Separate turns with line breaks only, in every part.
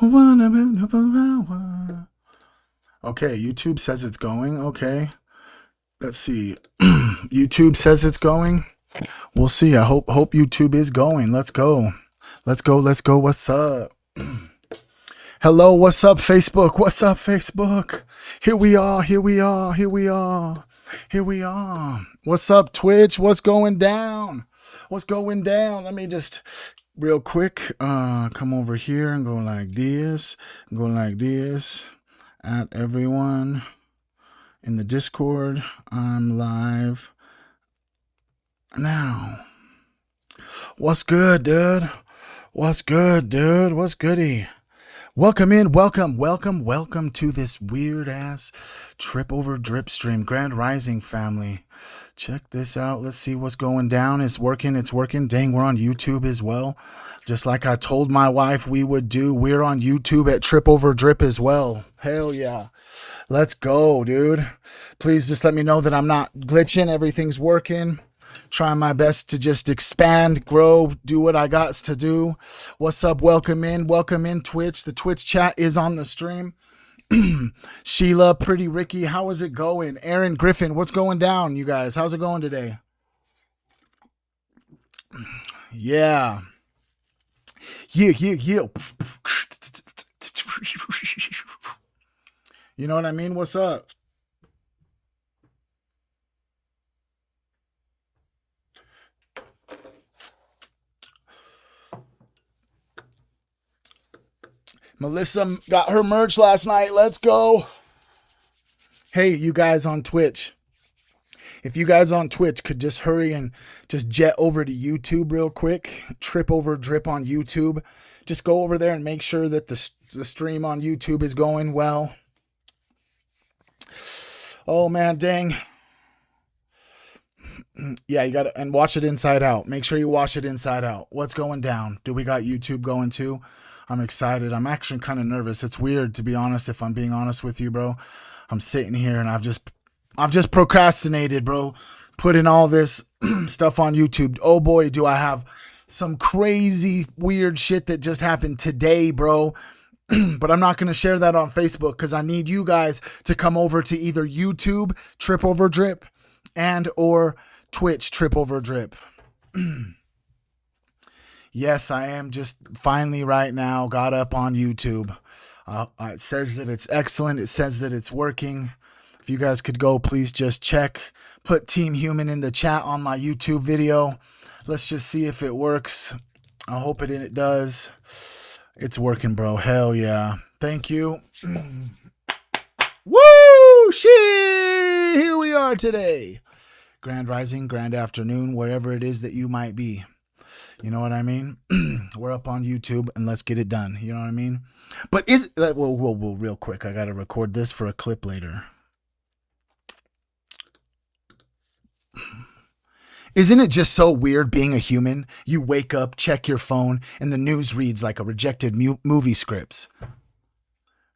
Okay, YouTube says it's going. Okay. Let's see. YouTube says it's going. We'll see. I hope YouTube is going. Let's go. Let's go. Let's go. What's up? Hello, what's up, Facebook? What's up, Facebook? Here we are. Here we are. Here we are. Here we are. What's up, Twitch? What's going down? What's going down? Let me just real quick come over here and go like this. Go like this. At everyone in the Discord. I'm live now. What's good, dude? What's good, dude? What's goody? Welcome in, welcome to this weird ass Trip Over Drip stream. Grand Rising family. Check this out. Let's see what's going down. It's working. Dang, we're on YouTube as well. Just like I told my wife we would do. We're on YouTube at Trip Over Drip as well. Hell yeah. Let's go, dude. Please just let me know that I'm not glitching. Everything's working. Trying my best to just expand, grow, do what I got to do. What's up? Welcome in, Twitch. The Twitch chat is on the stream. Sheila, Pretty Ricky, how is it going? Aaron Griffin, what's going down, you guys? How's it going today? Yeah. Yeah. You know what I mean? What's up? Melissa got her merch last night. Let's go. Hey, you guys on Twitch. If you guys on Twitch could just hurry and just jet over to YouTube real quick. Trip Over Drip on YouTube. Just go over there and make sure that the stream on YouTube is going well. Oh, man, dang. Yeah, you got to, and watch it inside out. Make sure you watch it inside out. What's going down? Do we got YouTube going too? I'm excited. I'm actually kind of nervous. It's weird, to be honest, if I'm being honest with you, bro. I'm sitting here and I've just procrastinated, bro. Putting all this stuff on YouTube. Oh boy, do I have some crazy weird shit that just happened today, bro. But I'm not going to share that on Facebook because I need you guys to come over to either YouTube, Trip Over Drip, and or Twitch, Trip Over Drip. Yes, I am just finally right now got up on YouTube. It says that it's excellent. It says that it's working. If you guys could go, please just check. Put Team Human in the chat on my YouTube video. Let's just see if it works. I hope it does. It's working, bro. Hell yeah. Thank you. Woo! Shit! Here we are today. Grand Rising, Grand Afternoon, wherever it is that you might be. You know what I mean? We're up on YouTube and let's get it done. You know what I mean? But whoa, real quick. I got to record this for a clip later. Isn't it just so weird being a human? You wake up, check your phone, and the news reads like a rejected movie scripts.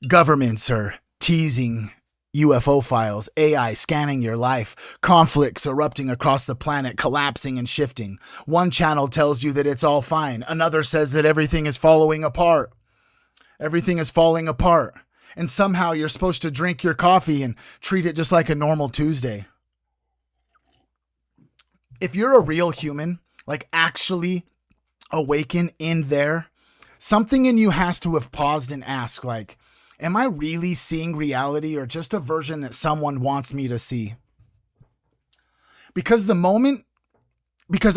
Governments are teasing UFO files, AI scanning your life, conflicts erupting across the planet, collapsing and shifting. One channel tells you that it's all fine. Another says that everything is falling apart. Everything is falling apart. And somehow you're supposed to drink your coffee and treat it just like a normal Tuesday. If you're a real human, like actually awaken in there, something in you has to have paused and asked, like, am I really seeing reality or just a version that someone wants me to see? Because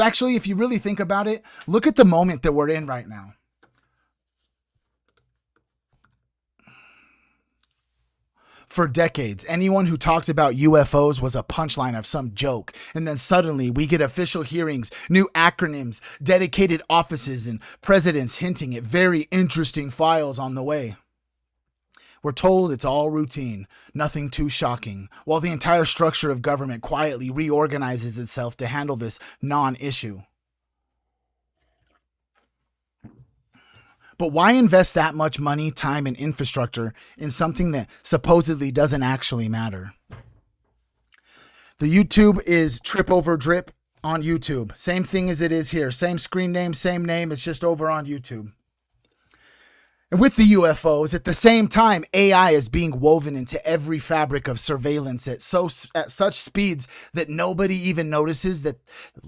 actually, if you really think about it, look at the moment that we're in right now. For decades, anyone who talked about UFOs was a punchline of some joke. And then suddenly we get official hearings, new acronyms, dedicated offices, and presidents hinting at very interesting files on the way. We're told it's all routine, nothing too shocking, while the entire structure of government quietly reorganizes itself to handle this non-issue. But why invest that much money, time, and infrastructure in something that supposedly doesn't actually matter? The YouTube is Trip Over Drip on YouTube. Same thing as it is here. Same screen name, same name. It's just over on YouTube. And with the UFOs, at the same time, AI is being woven into every fabric of surveillance at such speeds that nobody even notices that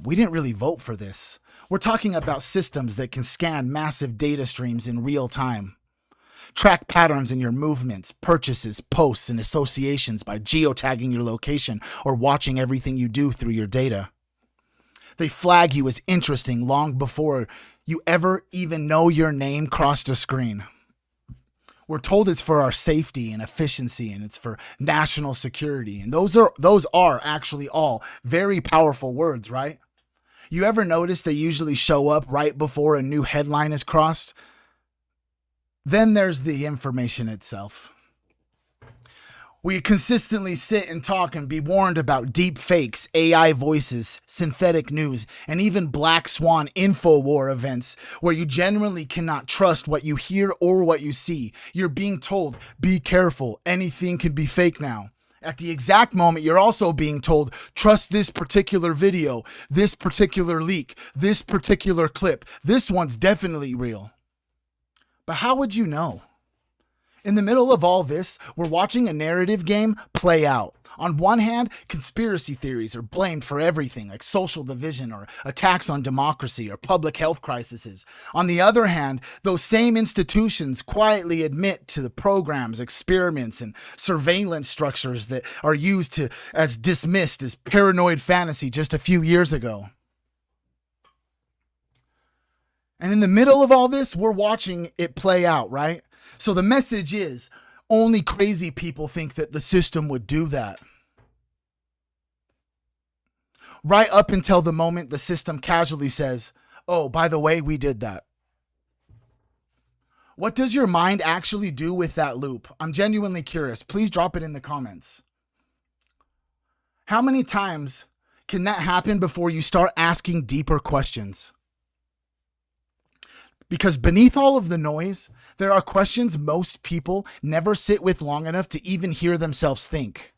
we didn't really vote for this. We're talking about systems that can scan massive data streams in real time, track patterns in your movements, purchases, posts, and associations by geotagging your location or watching everything you do through your data. They flag you as interesting long before you ever even know your name crossed a screen. We're told it's for our safety and efficiency and it's for national security. And those are actually all very powerful words, right? You ever notice they usually show up right before a new headline is crossed? Then there's the information itself. We consistently sit and talk and be warned about deep fakes, AI voices, synthetic news, and even black swan InfoWar events where you generally cannot trust what you hear or what you see. You're being told, be careful, anything can be fake now. At the exact moment, you're also being told, trust this particular video, this particular leak, this particular clip. This one's definitely real. But how would you know? In the middle of all this, we're watching a narrative game play out. On one hand, conspiracy theories are blamed for everything, like social division or attacks on democracy or public health crises. On the other hand, those same institutions quietly admit to the programs, experiments, and surveillance structures that are used as dismissed as paranoid fantasy just a few years ago. And in the middle of all this, we're watching it play out, right? So the message is, only crazy people think that the system would do that. Right up until the moment the system casually says, oh, by the way, we did that. What does your mind actually do with that loop? I'm genuinely curious. Please drop it in the comments. How many times can that happen before you start asking deeper questions? Because beneath all of the noise, there are questions most people never sit with long enough to even hear themselves think.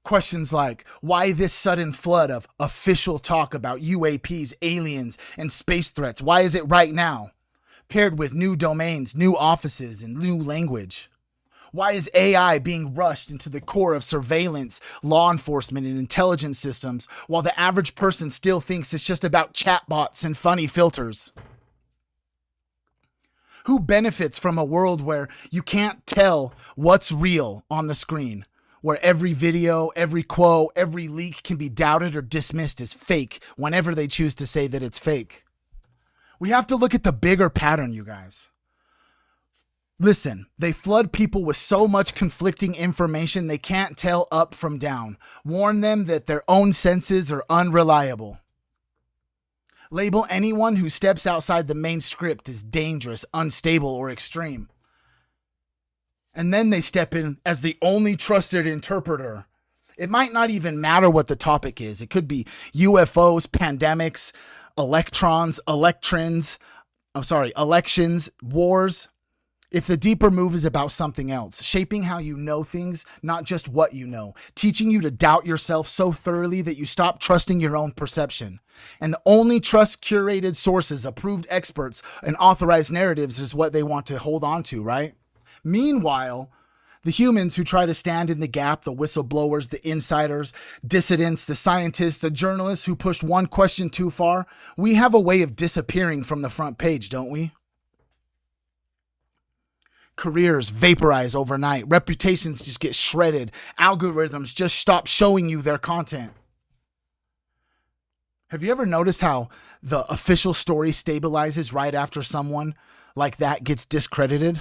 Questions like, why this sudden flood of official talk about UAPs, aliens, and space threats? Why is it right now? Paired with new domains, new offices, and new language. Why is AI being rushed into the core of surveillance, law enforcement, and intelligence systems while the average person still thinks it's just about chatbots and funny filters? Who benefits from a world where you can't tell what's real on the screen? Where every video, every quote, every leak can be doubted or dismissed as fake whenever they choose to say that it's fake? We have to look at the bigger pattern, you guys. Listen, they flood people with so much conflicting information they can't tell up from down. Warn them that their own senses are unreliable. Label anyone who steps outside the main script as dangerous, unstable, or extreme. And then they step in as the only trusted interpreter. It might not even matter what the topic is. It could be UFOs, pandemics, elections, wars. If the deeper move is about something else, shaping how you know things, not just what you know, teaching you to doubt yourself so thoroughly that you stop trusting your own perception. And the only trust curated sources, approved experts, and authorized narratives is what they want to hold on to, right? Meanwhile, the humans who try to stand in the gap, the whistleblowers, the insiders, dissidents, the scientists, the journalists who pushed one question too far, we have a way of disappearing from the front page, don't we? Careers vaporize overnight. Reputations just get shredded. Algorithms just stop showing you their content. Have you ever noticed how the official story stabilizes right after someone like that gets discredited?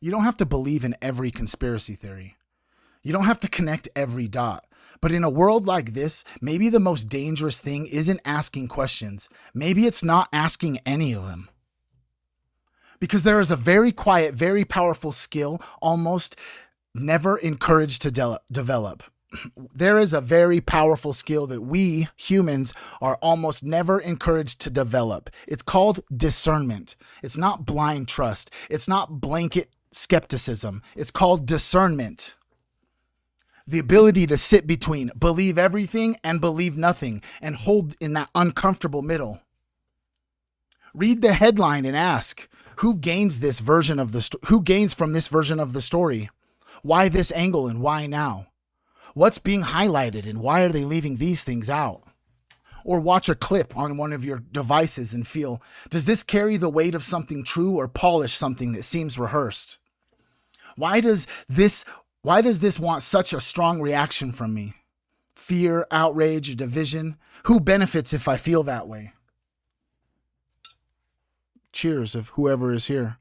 You don't have to believe in every conspiracy theory. You don't have to connect every dot. But in a world like this, maybe the most dangerous thing isn't asking questions. Maybe it's not asking any of them. Because there is a very quiet, very powerful skill almost never encouraged to develop. There is a very powerful skill that we humans are almost never encouraged to develop. It's called discernment. It's not blind trust. It's not blanket skepticism. It's called discernment. The ability to sit between believe everything and believe nothing and hold in that uncomfortable middle. Read the headline and ask, who gains from this version of the story? Why this angle and why now? What's being highlighted and why are they leaving these things out? Or watch a clip on one of your devices and feel, does this carry the weight of something true or polish something that seems rehearsed? Why does this want such a strong reaction from me? Fear, outrage, division? Who benefits if I feel that way? Cheers of whoever is here.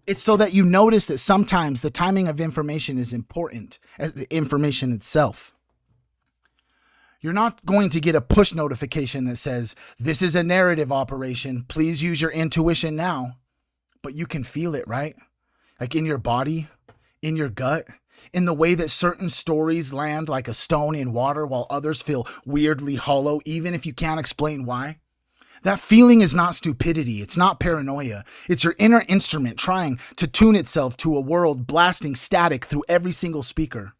It's so that you notice that sometimes the timing of information is important as the information itself. You're not going to get a push notification that says, this is a narrative operation. Please use your intuition now. But you can feel it, right? Like in your body, in your gut, in the way that certain stories land like a stone in water while others feel weirdly hollow, even if you can't explain why. That feeling is not stupidity. It's not paranoia. It's your inner instrument trying to tune itself to a world blasting static through every single speaker.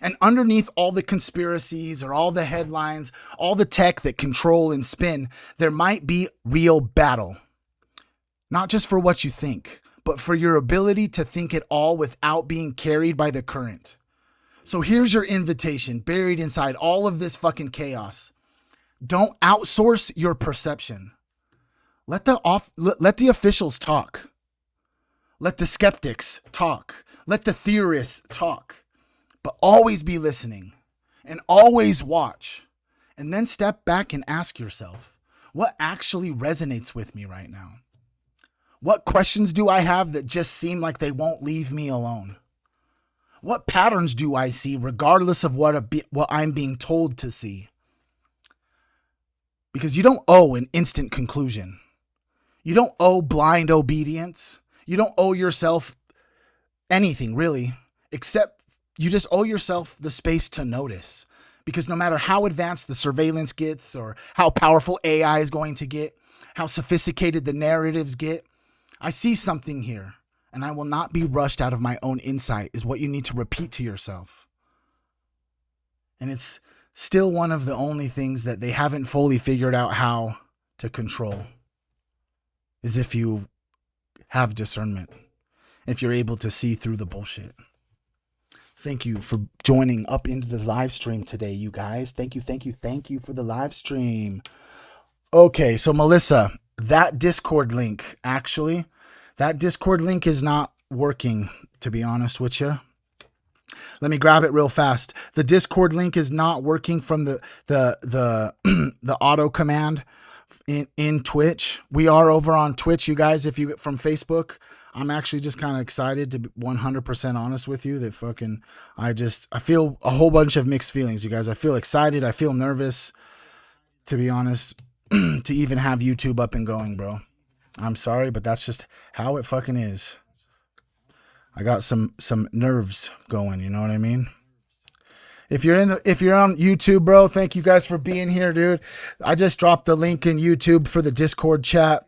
And underneath all the conspiracies or all the headlines, all the tech that control and spin, there might be real battle. Not just for what you think, but for your ability to think it all without being carried by the current. So here's your invitation buried inside all of this fucking chaos. Don't outsource your perception. Let the officials talk. Let the skeptics talk. Let the theorists talk. But always be listening and always watch. And then step back and ask yourself, what actually resonates with me right now? What questions do I have that just seem like they won't leave me alone? What patterns do I see regardless of what I'm being told to see? Because you don't owe an instant conclusion. You don't owe blind obedience. You don't owe yourself anything really, except you just owe yourself the space to notice. Because no matter how advanced the surveillance gets or how powerful AI is going to get, how sophisticated the narratives get, I see something here and I will not be rushed out of my own insight is what you need to repeat to yourself. And it's still one of the only things that they haven't fully figured out how to control is if you have discernment, if you're able to see through the bullshit. Thank you for joining up into the live stream today, you guys. Thank you for the live stream. Okay, so Melissa, that Discord link is not working, to be honest with you. Let me grab it real fast. The Discord link is not working from the auto command in Twitch. We are over on Twitch, you guys. If you from Facebook, I'm actually just kind of excited to be 100% honest with you that I feel a whole bunch of mixed feelings, you guys. I feel excited. I feel nervous, to be honest, to even have YouTube up and going, bro. I'm sorry, but that's just how it fucking is. I got some nerves going, you know what I mean? If you're on YouTube, bro, thank you guys for being here, dude. I just dropped the link in YouTube for the Discord chat.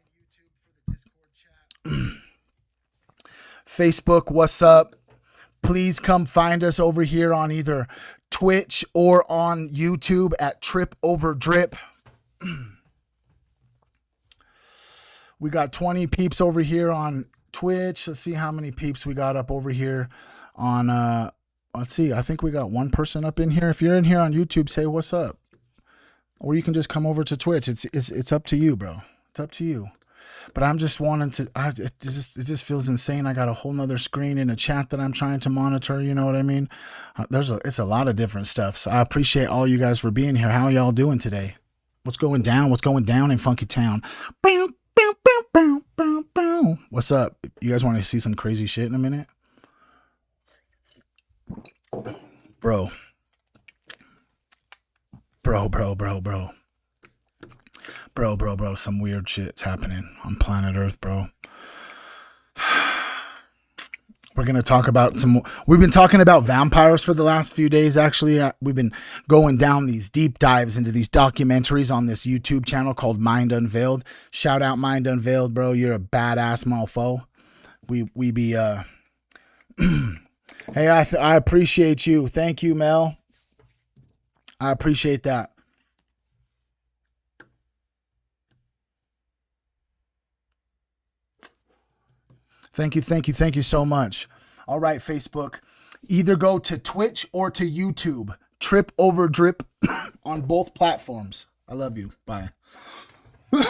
Facebook, what's up? Please come find us over here on either Twitch or on YouTube at TripOverDrip. We got 20 peeps over here on Twitch. Let's see how many peeps we got up over here on let's see. I think we got one person up in here. If you're in here on YouTube, say what's up. Or you can just come over to Twitch. It's up to you, bro. It's up to you. But I'm just wanting to it just feels insane. I got a whole nother screen in a chat that I'm trying to monitor, you know what I mean? It's a lot of different stuff. So I appreciate all you guys for being here. How y'all doing today? What's going down? What's going down in Funky Town? What's up? You guys want to see some crazy shit in a minute? Bro, some weird shit's happening on planet Earth, bro. We're going to talk about we've been talking about vampires for the last few days, actually. We've been going down these deep dives into these documentaries on this YouTube channel called Mind Unveiled. Shout out Mind Unveiled, bro. You're a badass mofo. We be, hey, I appreciate you. Thank you, Mel. I appreciate that. Thank you so much. All right, Facebook. Either go to Twitch or to YouTube. Trip over drip on both platforms. I love you. Bye. I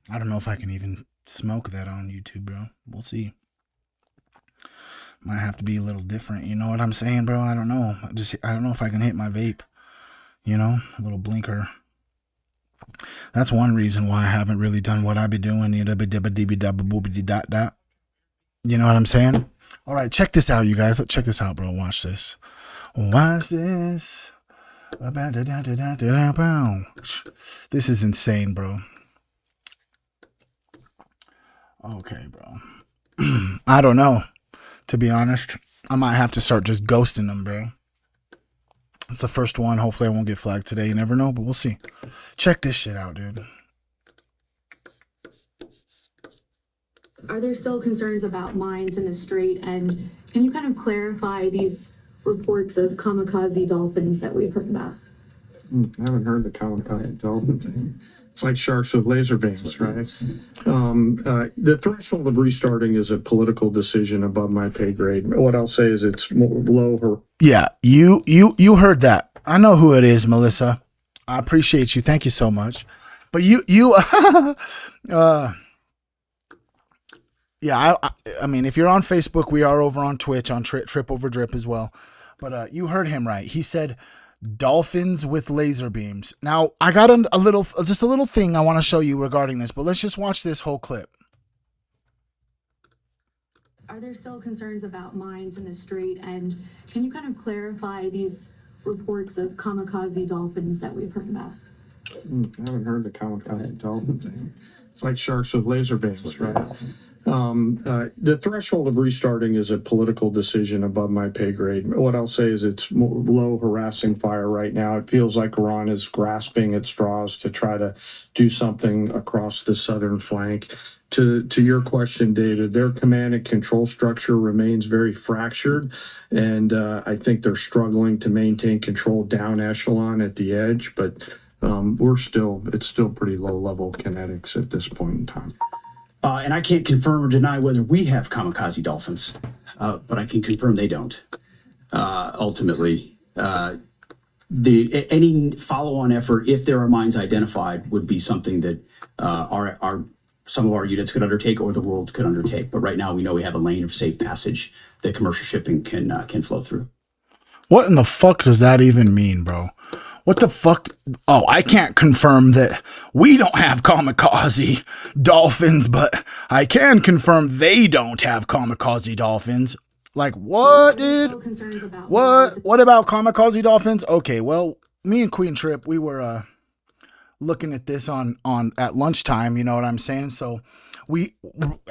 don't know if I can even smoke that on YouTube, bro. We'll see. Might have to be a little different. You know what I'm saying, bro? I don't know. I don't know if I can hit my vape. You know, a little blinker. That's one reason why I haven't really done what I be doing. You know what I'm saying? All right, check this out, you guys. Let's check this out, bro. Watch this. Watch this. This is insane, bro. Okay, bro. I don't know. To be honest, I might have to start just ghosting them, bro. It's the first one. Hopefully I won't get flagged today. You never know, but we'll see. Check this shit out, dude.
Are there still concerns about mines in the strait? And can you kind of clarify these reports of kamikaze dolphins that we've heard about?
I haven't heard the kamikaze dolphin thing. It's like sharks with laser beams, right? The threshold of restarting is a political decision above my pay grade. What I'll say is it's below her.
Yeah, you heard that. I know who it is, Melissa. I appreciate you. Thank you so much. But yeah, I mean, if you're on Facebook, we are over on Twitch on Trip Over Drip as well. But you heard him right. He said dolphins with laser beams. Now, I got a little thing I want to show you regarding this, but let's just watch this whole clip.
Are there still concerns about mines in the strait? And can you kind of clarify these reports of kamikaze dolphins that we've heard about?
I haven't heard the kamikaze dolphin thing. It's like sharks with laser beams, right? The threshold of restarting is a political decision above my pay grade. What I'll say is it's low harassing fire right now. It feels like Iran is grasping at straws to try to do something across the southern flank. To your question, David, their command and control structure remains very fractured, and I think they're struggling to maintain control down echelon at the edge, but it's still pretty low level kinetics at this point in time.
And I can't confirm or deny whether we have kamikaze dolphins, but I can confirm they don't. Ultimately, any follow-on effort, if there are mines identified, would be something that some of our units could undertake or the world could undertake. But right now, we know we have a lane of safe passage that commercial shipping can flow through.
What in the fuck does that even mean, bro? What the fuck? Oh, I can't confirm that we don't have kamikaze dolphins, but I can confirm they don't have kamikaze dolphins. Like, what, dude? What about kamikaze dolphins? Okay, well, me and Queen Trip, we were looking at this on at lunchtime, you know what I'm saying? So we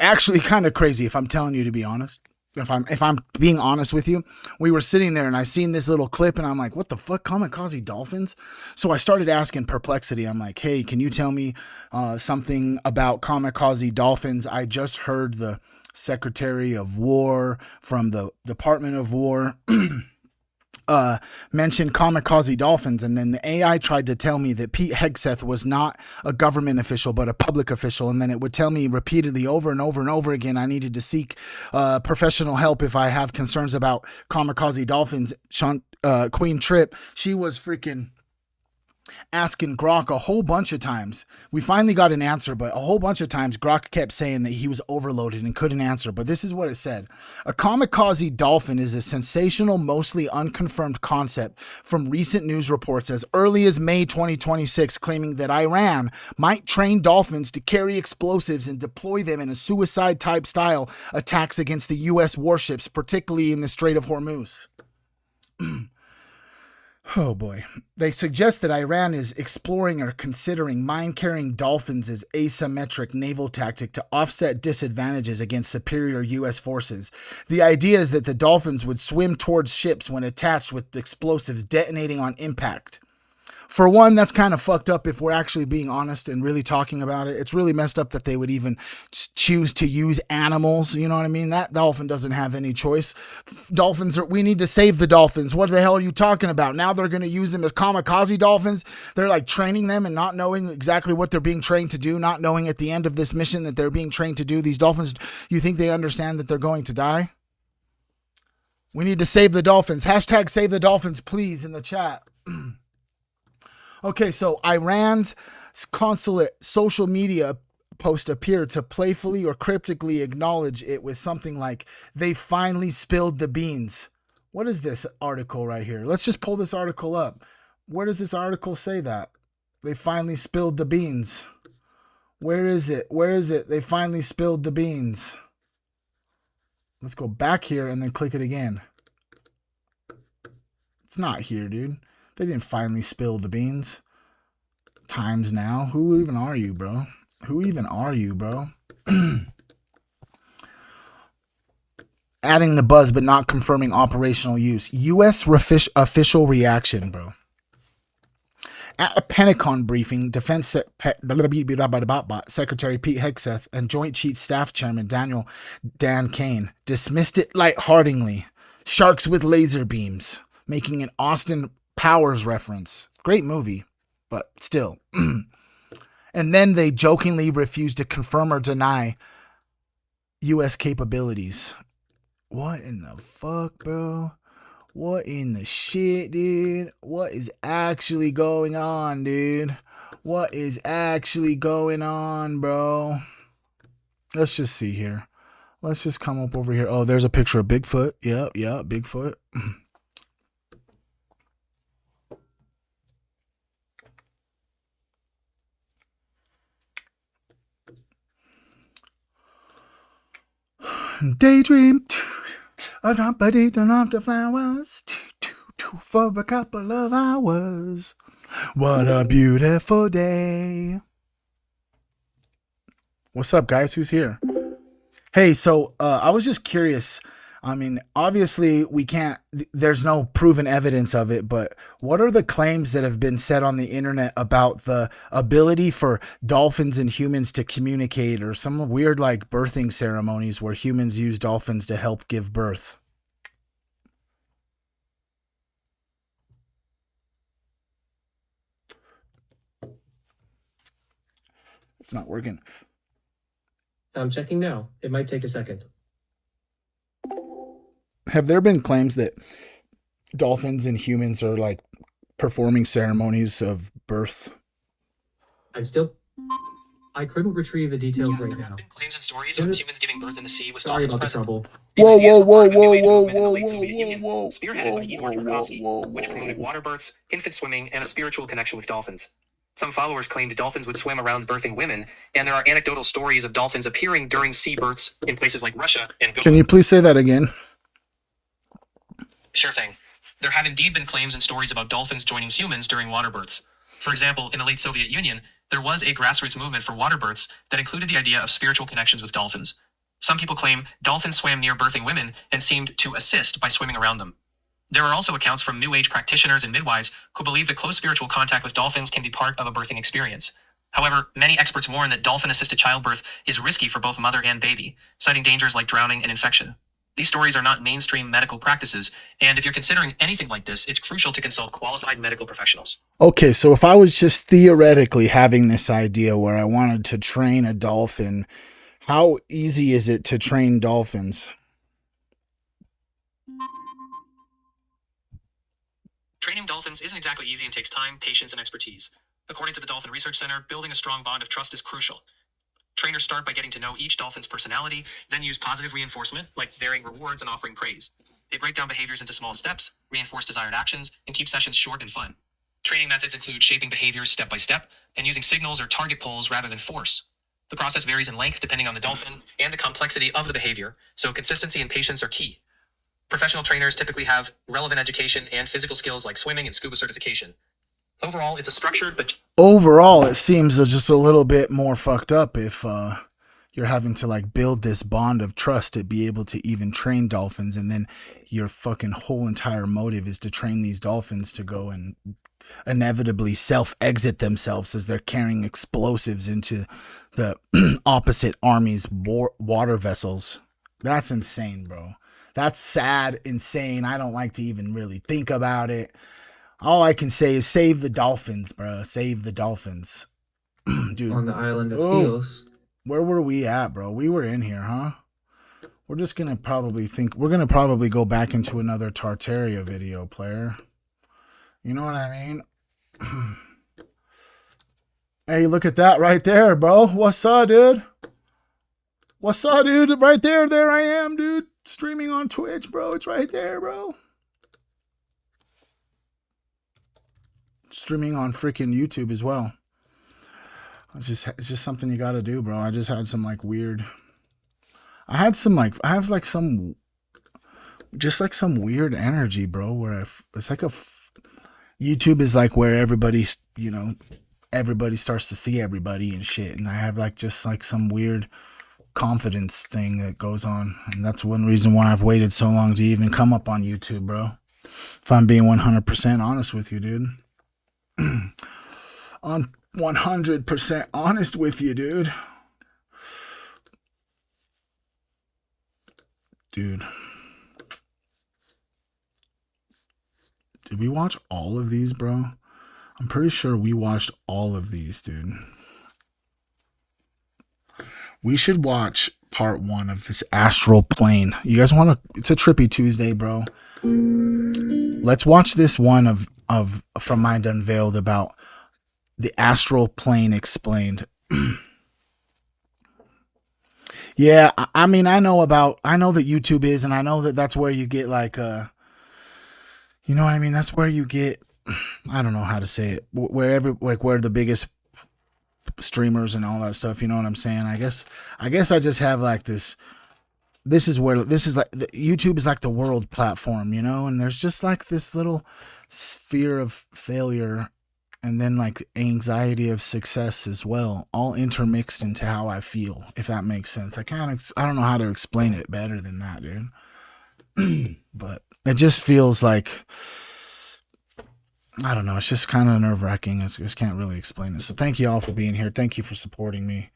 actually kind of crazy, if I'm telling you to be honest. If I'm being honest with you, we were sitting there and I seen this little clip and I'm like, what the fuck, kamikaze dolphins? So I started asking Perplexity. I'm like, hey, can you tell me something about kamikaze dolphins? I just heard the Secretary of War from the Department of War mentioned kamikaze dolphins, and then the AI tried to tell me that Pete Hegseth was not a government official but a public official, and then it would tell me repeatedly over and over and over again I needed to seek professional help if I have concerns about kamikaze dolphins. Queen Trip, she was freaking asking Grok a whole bunch of times. We finally got an answer, but a whole bunch of times Grok kept saying that he was overloaded and couldn't answer. But this is what it said. A kamikaze dolphin is a sensational, mostly unconfirmed concept from recent news reports as early as May 2026, claiming that Iran might train dolphins to carry explosives and deploy them in a suicide-type style attacks against the U.S. warships, particularly in the Strait of Hormuz. Oh boy. They suggest that Iran is exploring or considering mine-carrying dolphins as asymmetric naval tactic to offset disadvantages against superior U.S. forces. The idea is that the dolphins would swim towards ships when attached with explosives detonating on impact. For one, that's kind of fucked up if we're actually being honest and really talking about it. It's really messed up that they would even choose to use animals. You know what I mean? That dolphin doesn't have any choice. We need to save the dolphins. What the hell are you talking about? Now they're going to use them as kamikaze dolphins. They're like training them and not knowing exactly what they're being trained to do, not knowing at the end of this mission that they're being trained to do. These dolphins, you think they understand that they're going to die? We need to save the dolphins. Hashtag save the dolphins, please, in the chat. Okay, so Iran's consulate social media post appeared to playfully or cryptically acknowledge it with something like, they finally spilled the beans. What is this article right here? Let's just pull this article up. Where does this article say that? They finally spilled the beans. Where is it? Where is it? They finally spilled the beans. Let's go back here and then click it again. It's not here, dude. They didn't finally spill the beans. Times Now. Who even are you, bro? Who even are you, bro? Adding the buzz but not confirming operational use. U.S. official reaction, bro. At a Pentagon briefing, Defense Secretary Pete Hegseth and Joint Chiefs Staff Chairman Dan Kane dismissed it lightheartedly. Sharks with laser beams, making an Austin Powers reference. Great movie, but still. And then they jokingly refused to confirm or deny U.S. capabilities. What in the fuck, bro? What in the shit, dude? What is actually going on, dude? What is actually going on, bro? Let's just see here. Let's just come up over here. Oh, there's a picture of Bigfoot. Yeah, Bigfoot. Daydream I drop a date off the flowers for a couple of hours. What a beautiful day. What's up, guys? Who's here? Hey, so I was just curious. I mean, obviously there's no proven evidence of it, but what are the claims that have been said on the internet about the ability for dolphins and humans to communicate, or some weird like birthing ceremonies where humans use dolphins to help give birth? It's not working.
I'm checking now. It might take a second.
Have there been claims that dolphins and humans are like performing ceremonies of birth?
I couldn't retrieve the details right now.
Claims and stories of humans giving birth in the sea with
Sorry
dolphins
about the
present.
trouble.
Whoa, spearheaded by Igor Tarkovsky, which promoted water births, infant swimming, and a spiritual connection with dolphins. Some followers claimed dolphins would swim around birthing women, and there are anecdotal stories of dolphins appearing during sea births in places like Russia and
Can you please say that again?
Sure thing. There have indeed been claims and stories about dolphins joining humans during water births. For example, in the late Soviet Union, there was a grassroots movement for water births that included the idea of spiritual connections with dolphins. Some people claim dolphins swam near birthing women and seemed to assist by swimming around them. There are also accounts from New Age practitioners and midwives who believe that close spiritual contact with dolphins can be part of a birthing experience. However, many experts warn that dolphin-assisted childbirth is risky for both mother and baby, citing dangers like drowning and infection. These stories are not mainstream medical practices, and if you're considering anything like this, it's crucial to consult qualified medical professionals.
Okay, so if I was just theoretically having this idea where I wanted to train a dolphin, how easy is it to train dolphins?
Training dolphins isn't exactly easy and takes time, patience, and expertise. According to the Dolphin Research Center, building a strong bond of trust is crucial. Trainers start by getting to know each dolphin's personality, then use positive reinforcement, like varying rewards and offering praise. They break down behaviors into small steps, reinforce desired actions, and keep sessions short and fun. Training methods include shaping behaviors step by step, and using signals or target pulls rather than force. The process varies in length depending on the dolphin and the complexity of the behavior, so consistency and patience are key. Professional trainers typically have relevant education and physical skills like swimming and scuba certification. Overall, it's a structured but...
Overall, it seems just a little bit more fucked up if you're having to like build this bond of trust to be able to even train dolphins, and then your fucking whole entire motive is to train these dolphins to go and inevitably self-exit themselves as they're carrying explosives into the opposite army's water vessels. That's insane, bro. That's sad, insane. I don't like to even really think about it. All I can say is save the dolphins, bro. Save the dolphins. Dude.
On the island of
Oh.
Heels.
Where were we at, bro? We were in here, huh? We're just gonna probably go back into another Tartaria video, player. You know what I mean? Hey, look at that right there, bro. What's up, dude? What's up, dude? Right there. There I am, dude. Streaming on Twitch, bro. It's right there, bro. Streaming on freaking YouTube as well. It's just something you gotta do, bro. I just had some weird. I have some weird energy, bro. Where it's like YouTube is like where everybody's, everybody starts to see everybody and shit, and I have just some weird confidence thing that goes on, and that's one reason why I've waited so long to even come up on YouTube, bro. If I'm being 100% honest with you, dude. I'm 100% honest with you, dude. Dude. Did we watch all of these, bro? I'm pretty sure we watched all of these, dude. We should watch part 1 of this astral plane. You guys want to? It's a trippy Tuesday, bro. Let's watch this one of from Mind Unveiled about the astral plane explained. Yeah, I mean, I know that YouTube is, and I know that that's where you get you know what I mean? That's where you get, I don't know how to say it, where the biggest streamers and all that stuff, you know what I'm saying? I guess I just have YouTube is like the world platform, and there's just this little sphere of failure and then anxiety of success as well, all intermixed into how I feel, if that makes sense. I don't know how to explain it better than that, dude. But it just feels like, I don't know, it's just kind of nerve-wracking. I just can't really explain it. So thank you all for being here. Thank you for supporting me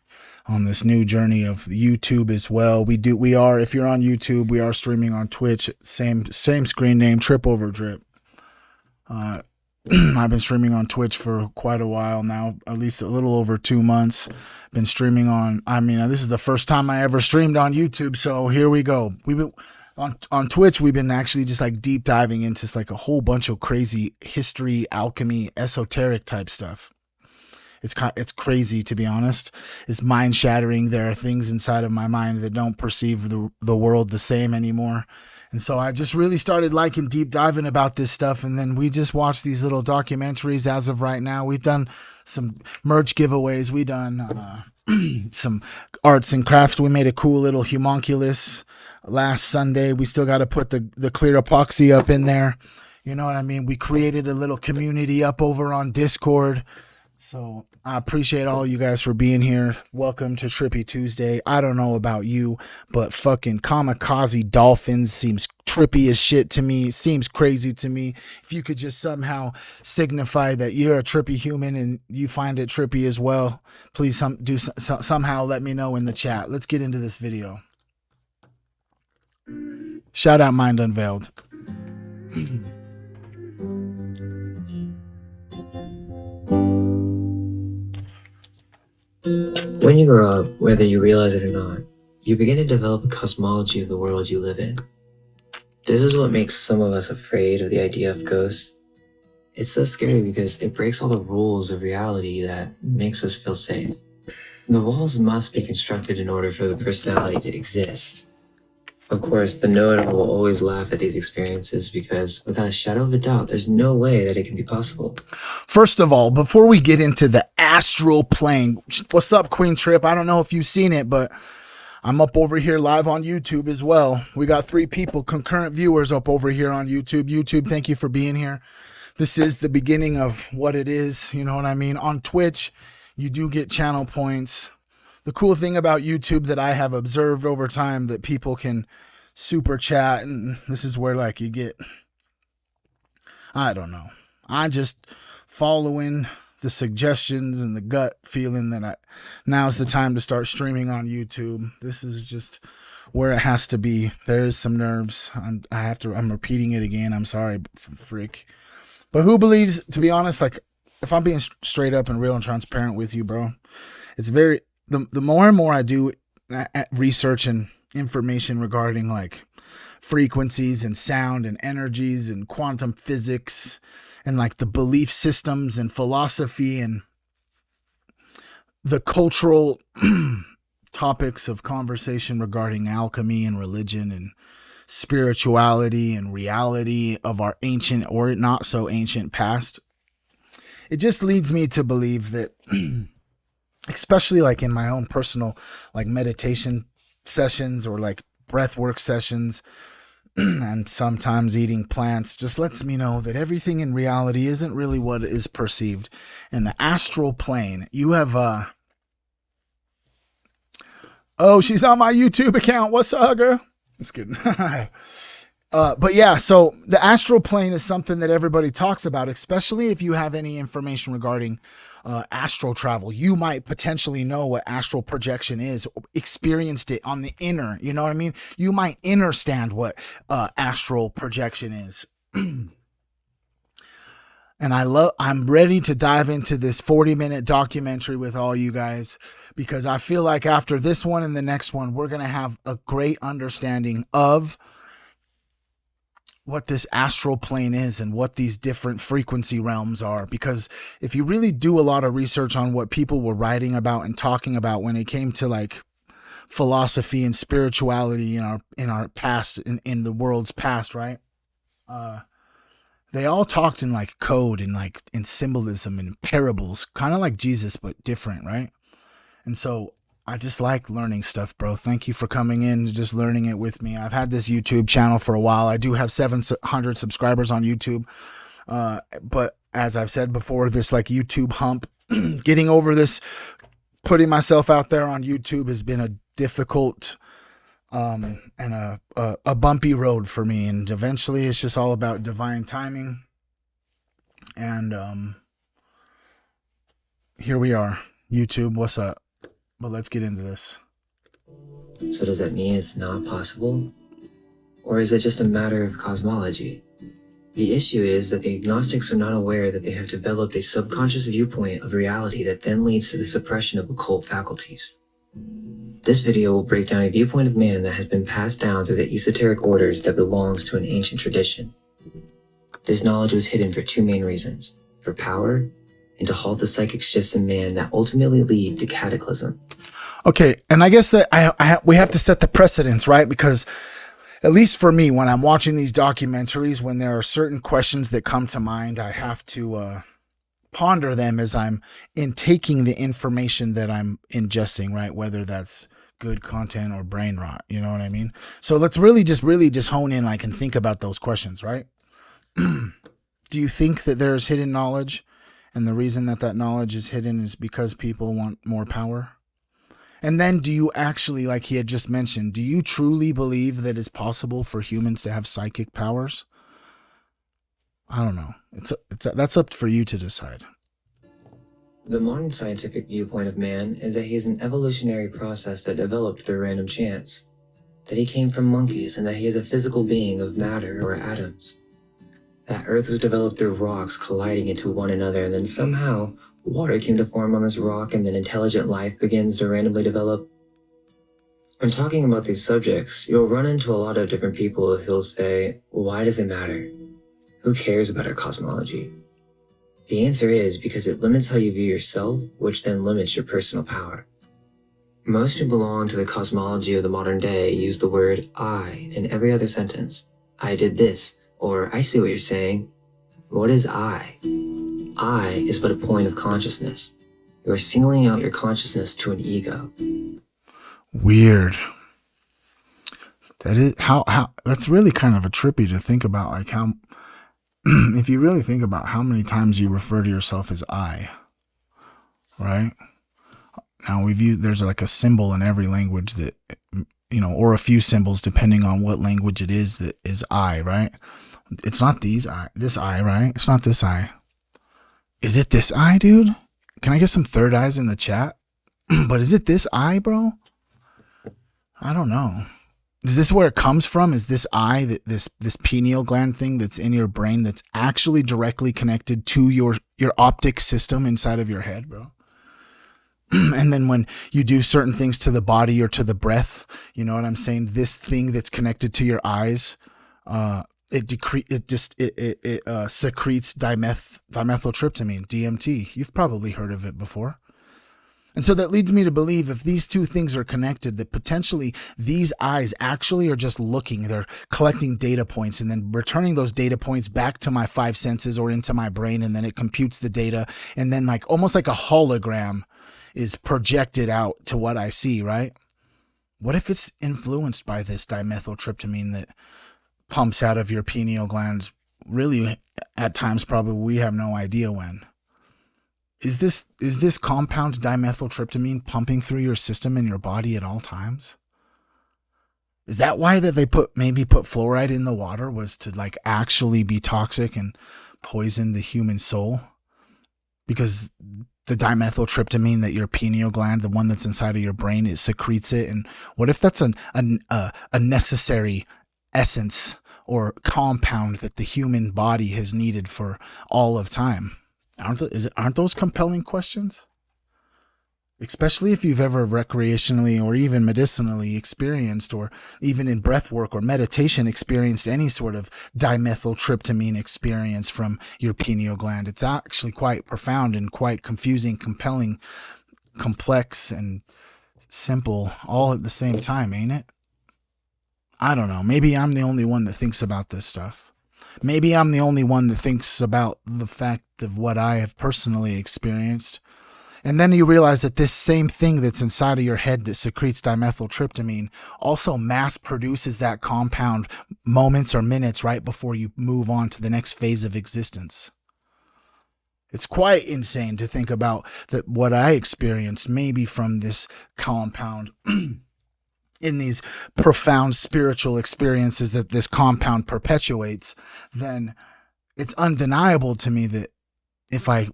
on this new journey of YouTube as well. We are, if you're on YouTube, we are streaming on Twitch, same screen name, TripOverDrip. I've been streaming on Twitch for quite a while now, at least a little over 2 months. Been streaming this is the first time I ever streamed on YouTube, so here we go. We've been on Twitch, we've been actually just deep diving into a whole bunch of crazy history, alchemy, esoteric type stuff. It's crazy, to be honest. It's mind shattering. There are things inside of my mind that don't perceive the world the same anymore. And so I just really started deep diving about this stuff. And then we just watched these little documentaries as of right now. We've done some merch giveaways. We done some arts and craft. We made a cool little homunculus last Sunday. We still got to put the clear epoxy up in there. You know what I mean? We created a little community up over on Discord. So I appreciate all you guys for being here. Welcome to Trippy Tuesday. I don't know about you, but fucking kamikaze dolphins seems trippy as shit to me. Seems crazy to me. If you could just somehow signify that you're a trippy human and you find it trippy as well, please somehow let me know in the chat. Let's get into this video. Shout out Mind Unveiled.
When you grow up, whether you realize it or not, you begin to develop a cosmology of the world you live in. This is what makes some of us afraid of the idea of ghosts. It's so scary because it breaks all the rules of reality that makes us feel safe. The walls must be constructed in order for the personality to exist. Of course, the know-it-all will always laugh at these experiences because, without a shadow of a doubt, there's no way that it can be possible.
First of all, before we get into the astral plane, what's up, Queen Trip? I don't know if you've seen it, but I'm up over here live on YouTube as well. We got 3 people, concurrent viewers up over here on YouTube. YouTube, thank you for being here. This is the beginning of what it is, you know what I mean? On Twitch, you do get channel points. The cool thing about YouTube that I have observed over time that people can super chat, and this is where you get, I don't know. I just following the suggestions and the gut feeling that now's the time to start streaming on YouTube. This is just where it has to be. There is some nerves. I'm repeating it again. I'm sorry, freak. But who believes, to be honest, like if I'm being straight up and real and transparent with you, bro, it's very, the more and more I do research and information regarding like frequencies and sound and energies and quantum physics and like the belief systems and philosophy and the cultural topics of conversation regarding alchemy and religion and spirituality and reality of our ancient or not so ancient past, it just leads me to believe that especially like in my own personal like meditation sessions or like breath work sessions and sometimes eating plants just lets me know that everything in reality isn't really what is perceived. In the astral plane, you have oh, she's on my YouTube account. What's up, girl? Just kidding. But yeah, so the astral plane is something that everybody talks about, especially if you have any information regarding astral travel. You might potentially know what astral projection is, experienced it on the inner, you know what I mean? You might understand what astral projection is. And I'm ready to dive into this 40-minute documentary with all you guys, because I feel like after this one and the next one, we're going to have a great understanding of what this astral plane is and what these different frequency realms are. Because if you really do a lot of research on what people were writing about and talking about when it came to like philosophy and spirituality in our past, in the world's past, right? They all talked in like code and like in symbolism and parables, kind of like Jesus, but different, right? And so I just like learning stuff, bro. Thank you for coming in and just learning it with me. I've had this YouTube channel for a while. I do have 700 subscribers on YouTube. But as I've said before, this like YouTube hump, getting over this, putting myself out there on YouTube has been a difficult and a bumpy road for me. And eventually it's just all about divine timing. And here we are. YouTube, what's up? But let's get into this.
So does that mean it's not possible? Or is it just a matter of cosmology? The issue is that the agnostics are not aware that they have developed a subconscious viewpoint of reality that then leads to the suppression of occult faculties. This video will break down a viewpoint of man that has been passed down through the esoteric orders that belongs to an ancient tradition. This knowledge was hidden for two main reasons: for power, and to halt the psychic shifts in man that ultimately lead to cataclysm.
Okay, and I guess that we have to set the precedence, right? Because at least for me, when I'm watching these documentaries, when there are certain questions that come to mind, I have to ponder them as I'm intaking the information that I'm ingesting, right? Whether that's good content or brain rot, you know what I mean? So let's really just hone in like and think about those questions, right? Do you think that there is hidden knowledge? And the reason that knowledge is hidden is because people want more power? And then do you actually, like he had just mentioned, do you truly believe that it's possible for humans to have psychic powers? I don't know. That's up for you to decide.
The modern scientific viewpoint of man is that he is an evolutionary process that developed through random chance, that he came from monkeys, and that he is a physical being of matter or atoms. That Earth was developed through rocks colliding into one another, and then somehow water came to form on this rock, and then intelligent life begins to randomly develop. When talking about these subjects, you'll run into a lot of different people who'll say, why does it matter? Who cares about our cosmology? The answer is because it limits how you view yourself, which then limits your personal power. Most who belong to the cosmology of the modern day use the word I in every other sentence. I did this, or I see what you're saying. What is I? I is but a point of consciousness. You are singling out your consciousness to an ego.
Weird. That is how that's really kind of a trippy to think about, like how if you really think about how many times you refer to yourself as I, right? Now there's like a symbol in every language that, or a few symbols depending on what language it is that is I, right? It's not this I, right? It's not this I. Is it this eye, dude? Can I get some third eyes in the chat? But is it this eye, bro? I don't know. Is this where it comes from? Is this eye, this pineal gland thing that's in your brain that's actually directly connected to your optic system inside of your head, bro? And then when you do certain things to the body or to the breath, you know what I'm saying? This thing that's connected to your eyes, it secretes dimethyltryptamine, DMT. You've probably heard of it before. And so that leads me to believe if these two things are connected, that potentially these eyes actually are just looking, they're collecting data points and then returning those data points back to my five senses or into my brain, and then it computes the data, and then like almost like a hologram is projected out to what I see, right? What if it's influenced by this dimethyltryptamine that pumps out of your pineal gland? Really, at times, probably we have no idea when. Is this compound dimethyltryptamine pumping through your system in your body at all times? Is that why that they maybe put fluoride in the water, was to like actually be toxic and poison the human soul? Because the dimethyltryptamine that your pineal gland, the one that's inside of your brain, it secretes it. And what if that's a necessary essence or compound that the human body has needed for all of time? Aren't those compelling questions? Especially if you've ever recreationally or even medicinally experienced, or even in breath work or meditation experienced any sort of dimethyltryptamine experience from your pineal gland. It's actually quite profound and quite confusing, compelling, complex, and simple all at the same time, ain't it? I don't know. Maybe I'm the only one that thinks about this stuff. Maybe I'm the only one that thinks about the fact of what I have personally experienced. And then you realize that this same thing that's inside of your head that secretes dimethyltryptamine also mass produces that compound moments or minutes right before you move on to the next phase of existence. It's quite insane to think about that what I experienced maybe from this compound in these profound spiritual experiences that this compound perpetuates. Then it's undeniable to me that if I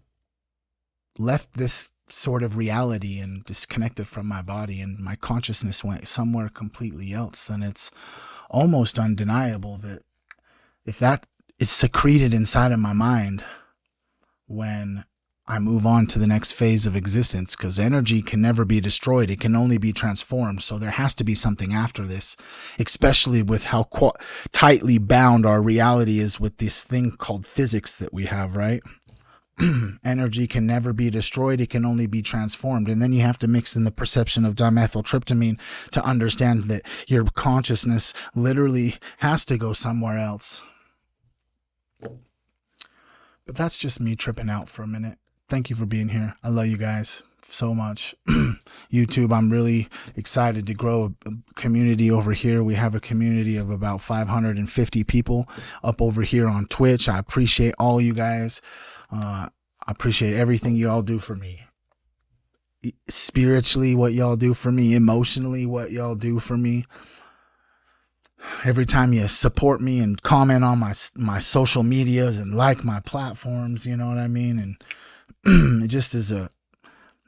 left this sort of reality and disconnected from my body and my consciousness went somewhere completely else, then it's almost undeniable that if that is secreted inside of my mind when I move on to the next phase of existence, because energy can never be destroyed, it can only be transformed. So there has to be something after this, especially with how tightly bound our reality is with this thing called physics that we have, right? Energy can never be destroyed, it can only be transformed. And then you have to mix in the perception of dimethyltryptamine to understand that your consciousness literally has to go somewhere else. But that's just me tripping out for a minute. Thank you for being here. I love you guys so much. YouTube, I'm really excited to grow a community over here. We have a community of about 550 people up over here on Twitch. I appreciate all you guys. I appreciate everything you all do for me. Spiritually, what y'all do for me. Emotionally, what y'all do for me. Every time you support me and comment on my social medias and like my platforms, you know what I mean? And it just is a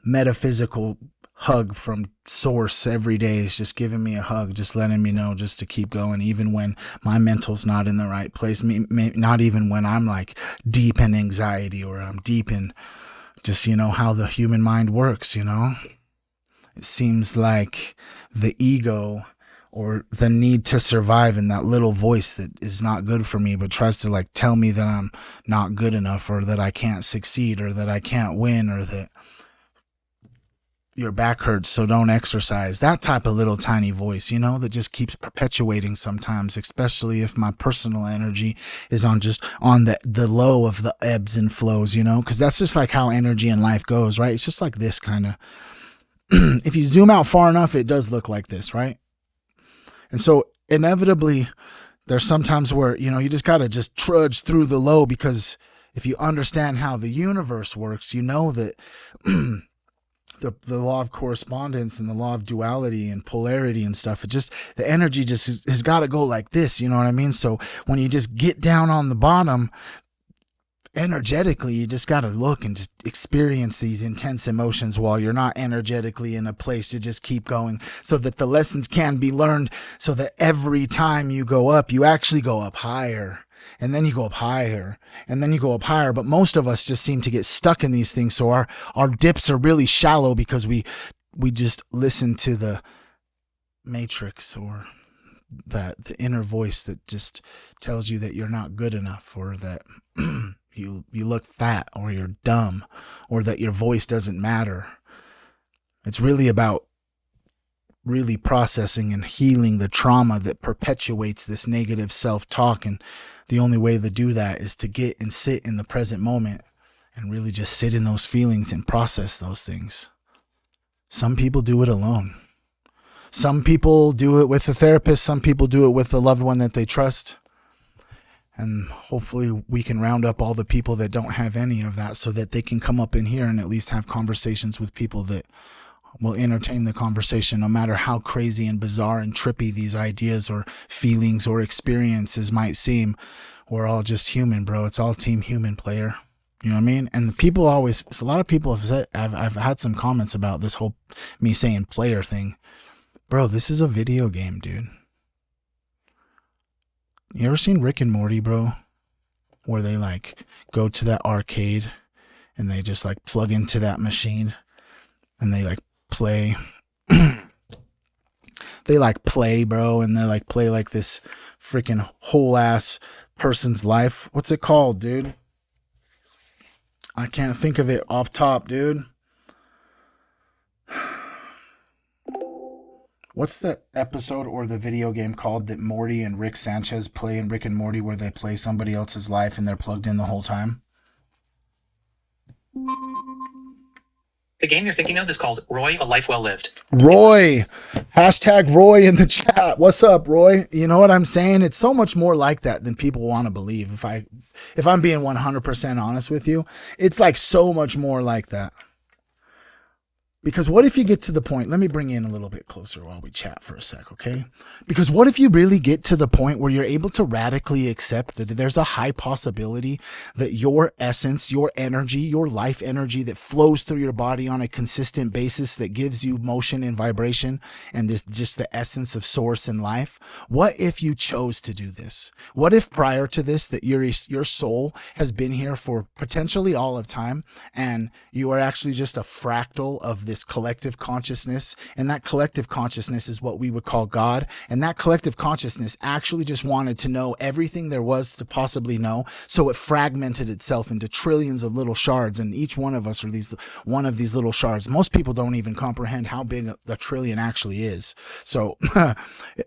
metaphysical hug from source every day. It's just giving me a hug, just letting me know just to keep going, even when my mental's not in the right place. Not even when I'm like deep in anxiety or I'm deep in just, how the human mind works, It seems like the ego or the need to survive in that little voice that is not good for me, but tries to like tell me that I'm not good enough, or that I can't succeed, or that I can't win, or that your back hurts, so don't exercise. That type of little tiny voice, that just keeps perpetuating sometimes, especially if my personal energy is on the low of the ebbs and flows, because that's just like how energy in life goes, right? It's just like this kind of, if you zoom out far enough, it does look like this, right? And so inevitably there's sometimes where, you just got to just trudge through the low, because if you understand how the universe works, you know that the law of correspondence and the law of duality and polarity and stuff, the energy just has got to go like this, you know what I mean? So when you just get down on the bottom, energetically, you just got to look and just experience these intense emotions while you're not energetically in a place to just keep going, so that the lessons can be learned, so that every time you go up, you actually go up higher, and then you go up higher, and then you go up higher. But most of us just seem to get stuck in these things. So our dips are really shallow because we just listen to the matrix, or that the inner voice that just tells you that you're not good enough, or that you look fat, or you're dumb, or that your voice doesn't matter. It's really about really processing and healing the trauma that perpetuates this negative self-talk. And the only way to do that is to get and sit in the present moment and really just sit in those feelings and process those things. Some people do it alone. Some people do it with a therapist. Some people do it with a loved one that they trust. And hopefully we can round up all the people that don't have any of that, so that they can come up in here and at least have conversations with people that will entertain the conversation, no matter how crazy and bizarre and trippy these ideas or feelings or experiences might seem. We're all just human, bro. It's all team human, player. You know what I mean? And the people always, a lot of people have said, I've had some comments about this whole me saying player thing. Bro, this is a video game, dude. You ever seen Rick and Morty, bro? Where they like go to that arcade and they just like plug into that machine and they like play. They like play, bro, and they like play like this freaking whole ass person's life. What's it called, dude? I can't think of it off top, dude. What's the episode or the video game called that Morty and Rick Sanchez play in Rick and Morty, where they play somebody else's life and they're plugged in the whole time?
The game you're thinking of is called Roy, A Life Well Lived.
Roy. Hashtag Roy in the chat. What's up, Roy? You know what I'm saying? It's so much more like that than people want to believe. If I'm being 100% honest with you, it's like so much more like that. Because what if you get to the point, let me bring you in a little bit closer while we chat for a sec, okay? Because what if you really get to the point where you're able to radically accept that there's a high possibility that your essence, your energy, your life energy that flows through your body on a consistent basis, that gives you motion and vibration and this just the essence of source in life? What if you chose to do this? What if prior to this that your soul has been here for potentially all of time, and you are actually just a fractal of this collective consciousness, and that collective consciousness is what we would call God, and that collective consciousness actually just wanted to know everything there was to possibly know, so it fragmented itself into trillions of little shards, and each one of us are one of these little shards. Most people don't even comprehend how big the trillion actually is. So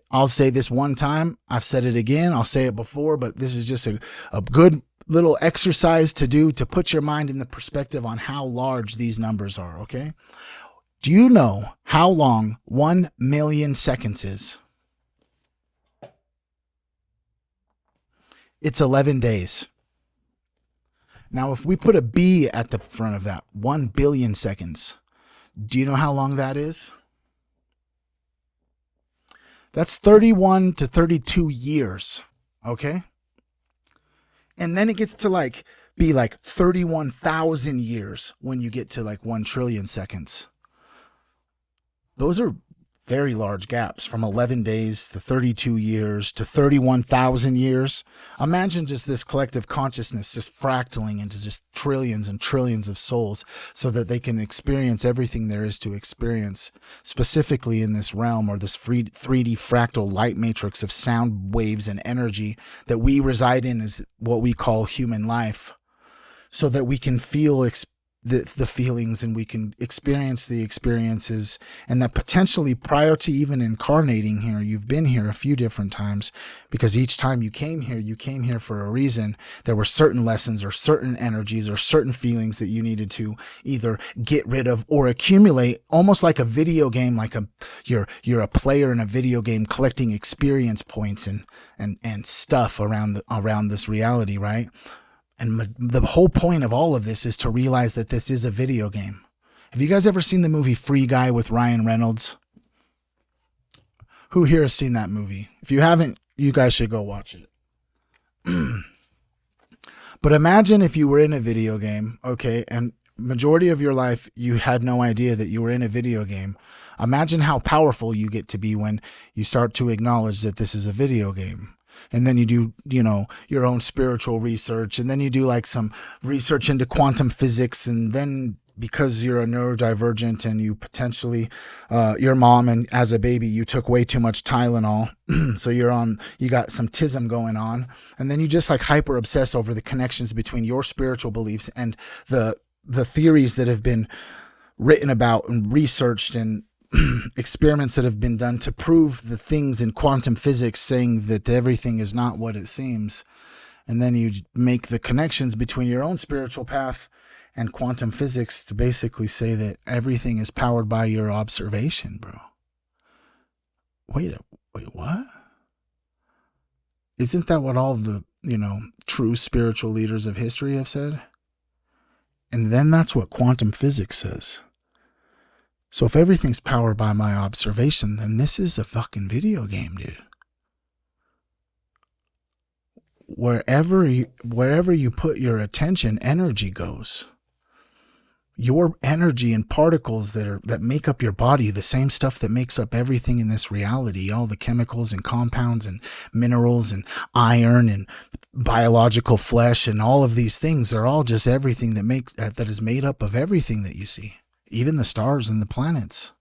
I'll say this one time, I've said it again, I'll say it before, but this is just a good little exercise to do to put your mind in the perspective on how large these numbers are, okay? Do you know how long 1 million seconds is? It's 11 days. Now, if we put a B at the front of that, 1 billion seconds, do you know how long that is? That's 31 to 32 years, okay? And then it gets to be 31,000 years when you get to 1 trillion seconds. Those are very large gaps, from 11 days to 32 years to 31,000 years. Imagine just this collective consciousness just fractaling into just trillions and trillions of souls, so that they can experience everything there is to experience, specifically in this realm, or this 3D fractal light matrix of sound waves and energy that we reside in, is what we call human life, so that we can feel the feelings, and we can experience the experiences, and that potentially prior to even incarnating here, you've been here a few different times, because each time you came here for a reason. There were certain lessons or certain energies or certain feelings that you needed to either get rid of or accumulate, almost like a video game, you're a player in a video game collecting experience points and stuff around this reality, right? And the whole point of all of this is to realize that this is a video game. Have you guys ever seen the movie Free Guy with Ryan Reynolds? Who here has seen that movie? If you haven't, you guys should go watch it. But imagine if you were in a video game, okay, and majority of your life you had no idea that you were in a video game. Imagine how powerful you get to be when you start to acknowledge that this is a video game. And then you do, your own spiritual research, and then you do like some research into quantum physics, and then because you're a neurodivergent and you potentially, your mom and as a baby, you took way too much Tylenol. So you got some tism going on, and then you just like hyper obsess over the connections between your spiritual beliefs and the theories that have been written about and researched and experiments that have been done to prove the things in quantum physics saying that everything is not what it seems. And then you make the connections between your own spiritual path and quantum physics to basically say that everything is powered by your observation, bro. Wait, what? Isn't that what all the, true spiritual leaders of history have said? And then that's what quantum physics says. So if everything's powered by my observation, then this is a fucking video game, dude. Wherever you put your attention, energy goes. Your energy and particles that make up your body, the same stuff that makes up everything in this reality, all the chemicals and compounds and minerals and iron and biological flesh and all of these things are all just everything that is made up of everything that you see. Even the stars and the planets.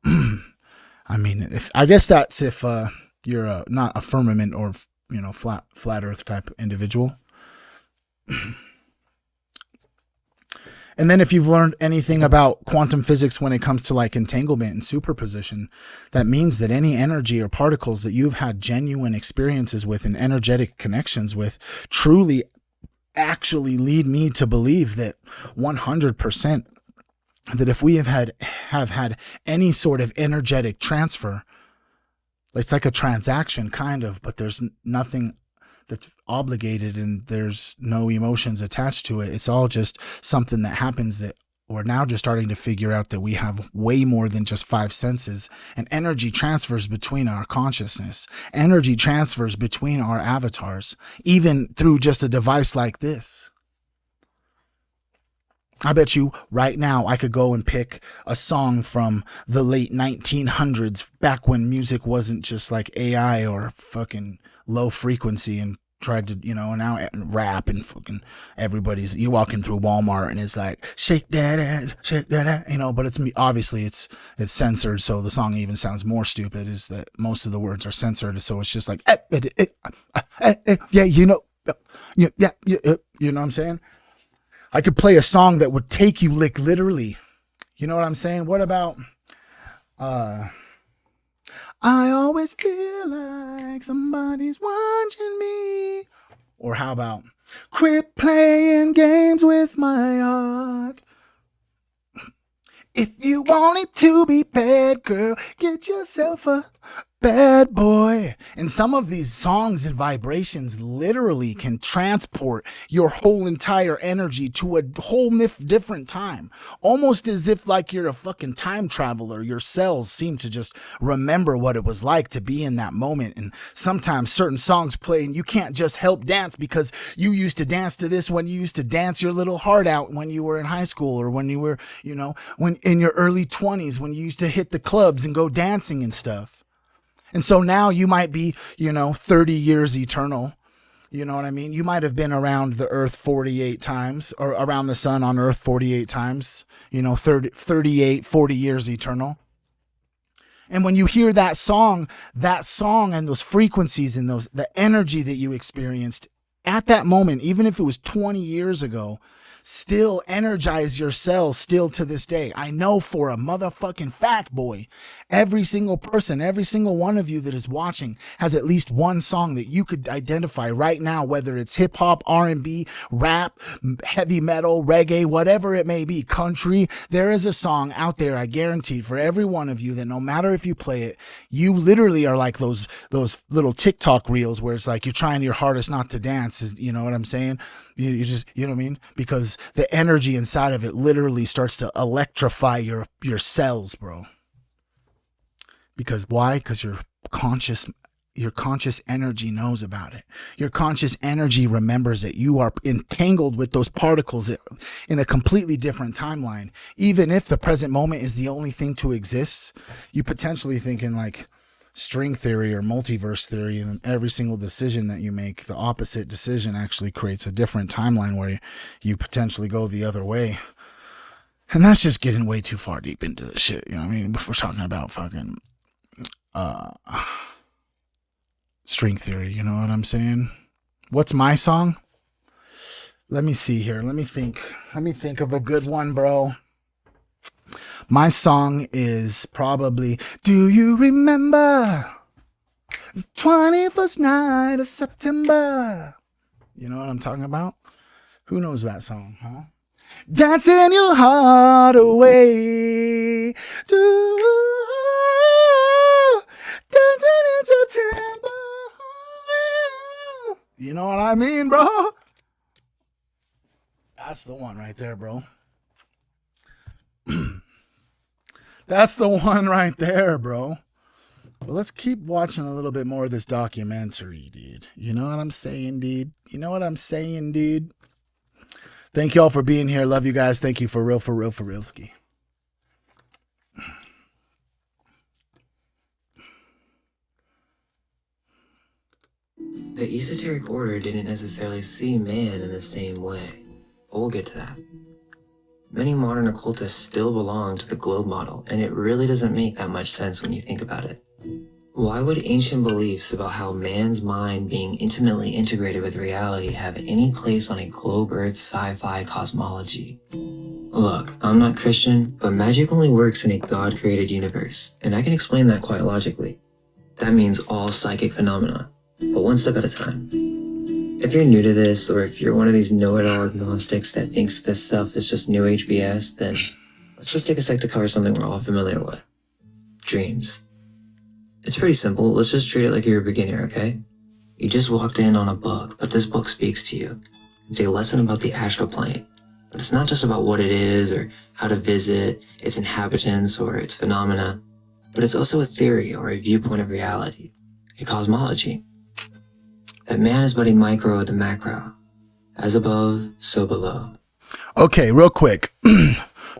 I mean, I guess that's if you're not a firmament or flat Earth type individual. And then if you've learned anything about quantum physics when it comes to like entanglement and superposition, that means that any energy or particles that you've had genuine experiences with and energetic connections with truly actually lead me to believe that 100% that if we have had any sort of energetic transfer, it's like a transaction kind of, but there's nothing that's obligated and there's no emotions attached to it. It's all just something that happens that we're now just starting to figure out that we have way more than just 5 senses, and energy transfers between our consciousness, energy transfers between our avatars, even through just a device like this. I bet you right now I could go and pick a song from the late 1900s, back when music wasn't just like AI or fucking low frequency, and tried to, now rap and fucking you walking through Walmart and it's like, shake that ass, but it's obviously it's censored. So the song even sounds more stupid, is that most of the words are censored. So it's just like, yeah, you know what I'm saying? I could play a song that would take you literally. You know what I'm saying? What about, I always feel like somebody's watching me. Or how about, quit playing games with my heart. If you want it to be bad, girl, get yourself a bad boy. And some of these songs and vibrations literally can transport your whole entire energy to a whole different time. Almost as if like you're a fucking time traveler. Your cells seem to just remember what it was like to be in that moment. And sometimes certain songs play and you can't just help dance because you used to dance to this when you used to dance your little heart out when you were in high school, or when you were, when in your early 20s, when you used to hit the clubs and go dancing and stuff. And so now you might be, 30 years eternal. You know what I mean? You might have been around the earth 48 times, or around the sun on earth 48 times, 38, 40 years eternal. And when you hear that song and those frequencies and the energy that you experienced at that moment, even if it was 20 years ago, still energize your cells still to this day. I know for a motherfucking fact, boy, every single person, every single one of you that is watching has at least one song that you could identify right now, whether it's hip hop, R&B, rap, heavy metal, reggae, whatever it may be, country. There is a song out there, I guarantee, for every one of you that no matter if you play it, you literally are like those little TikTok reels where it's like you're trying your hardest not to dance. You know what I'm saying? You just, you know what I mean? Because the energy inside of it literally starts to electrify your cells, bro. Because why? Because your conscious your conscious energy knows about it. Your conscious energy remembers that you are entangled with those particles in a completely different timeline. Even if the present moment is the only thing to exist, you potentially think in like string theory or multiverse theory, and every single decision that you make, the opposite decision actually creates a different timeline where you potentially go the other way. And that's just getting way too far deep into the shit. You know what I mean? If we're talking about fucking string theory, you know what I'm saying? What's my song? Let me see here. Let me think of a good one, bro. My song is probably Do You Remember the 21st night of September? You know what I'm talking about? Who knows that song, huh? Dancing your heart away. Dancing in September. You know what I mean, bro? That's the one right there, bro. That's the one right there, bro. But let's keep watching a little bit more of this documentary, dude. You know what I'm saying, dude? You know what I'm saying, dude? Thank y'all for being here. Love you guys. Thank you for realski.
The esoteric order didn't necessarily see man in the same way, but we'll get to that. Many modern occultists still belong to the globe model, and it really doesn't make that much sense when you think about it. Why would ancient beliefs about how man's mind being intimately integrated with reality have any place on a globe-earth sci-fi cosmology? Look, I'm not Christian, but magic only works in a God-created universe, and I can explain that quite logically. That means all psychic phenomena, but one step at a time. If you're new to this, or if you're one of these know-it-all agnostics that thinks this stuff is just New Age BS, then let's just take a sec to cover something we're all familiar with. Dreams. It's pretty simple. Let's just treat it like you're a beginner, okay? You just walked in on a book, but this book speaks to you. It's a lesson about the astral plane. But it's not just about what it is, or how to visit, its inhabitants, or its phenomena, but it's also a theory or a viewpoint of reality, a cosmology. That man is but a micro of the macro. As above, so below.
Okay, real quick.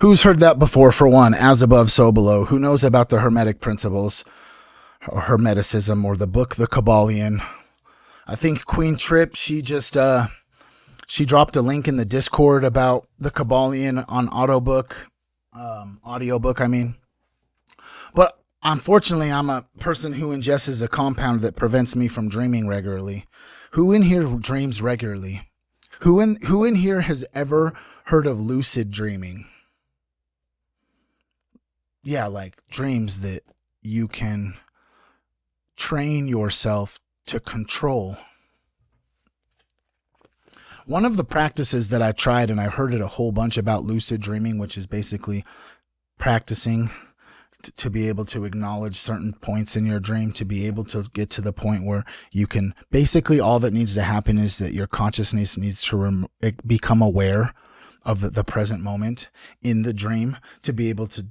Who's heard that before, for one? As above, so below. Who knows about the Hermetic principles, or Hermeticism, or the book, The Kabbalion? I think Queen Trip, she dropped a link in the Discord about the Kabbalion on audiobook, I mean. But unfortunately, I'm a person who ingests a compound that prevents me from dreaming regularly. Who in here dreams regularly? Who in here has ever heard of lucid dreaming? Yeah, like dreams that you can train yourself to control. One of the practices that I tried, and I heard it a whole bunch about lucid dreaming, which is basically practicing to be able to acknowledge certain points in your dream, to be able to get to the point where you can, basically all that needs to happen is that your consciousness needs to become aware of the present moment in the dream, to be able to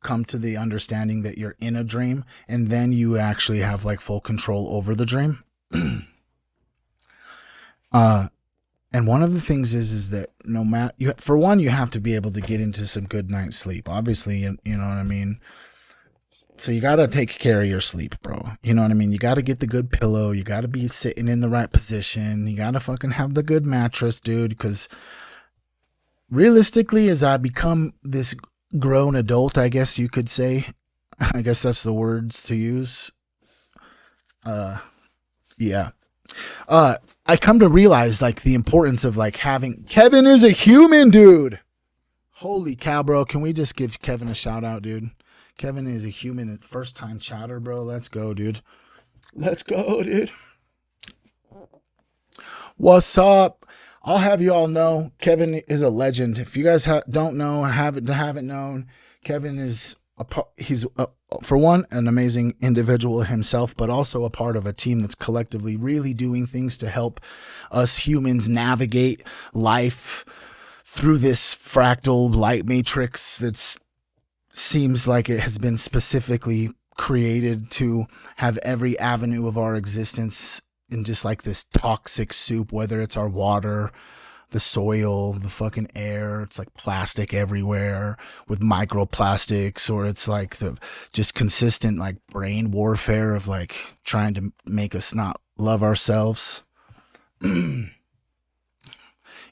come to the understanding that you're in a dream, and then you actually have like full control over the dream. And one of the things is that no matter, for one, you have to be able to get into some good night's sleep. Obviously, you know what I mean? So you got to take care of your sleep, bro. You know what I mean? You got to get the good pillow. You got to be sitting in the right position. You got to fucking have the good mattress, dude. Because realistically, as I become this grown adult, I guess you could say, I guess that's the words to use. Yeah. I come to realize like the importance of like having, Kevin is a human, dude. Holy cow, bro. Can we just give Kevin a shout out, dude? Kevin is a human, first time chatter, bro. Let's go, dude. Let's go, dude. What's up? I'll have you all know Kevin is a legend. If you guys don't know or haven't known, Kevin is he's for one, an amazing individual himself, but also a part of a team that's collectively really doing things to help us humans navigate life through this fractal light matrix that seems like it has been specifically created to have every avenue of our existence in just like this toxic soup, whether it's our water, the soil, the fucking air. It's like plastic everywhere with microplastics, or it's like the just consistent like brain warfare of like trying to make us not love ourselves.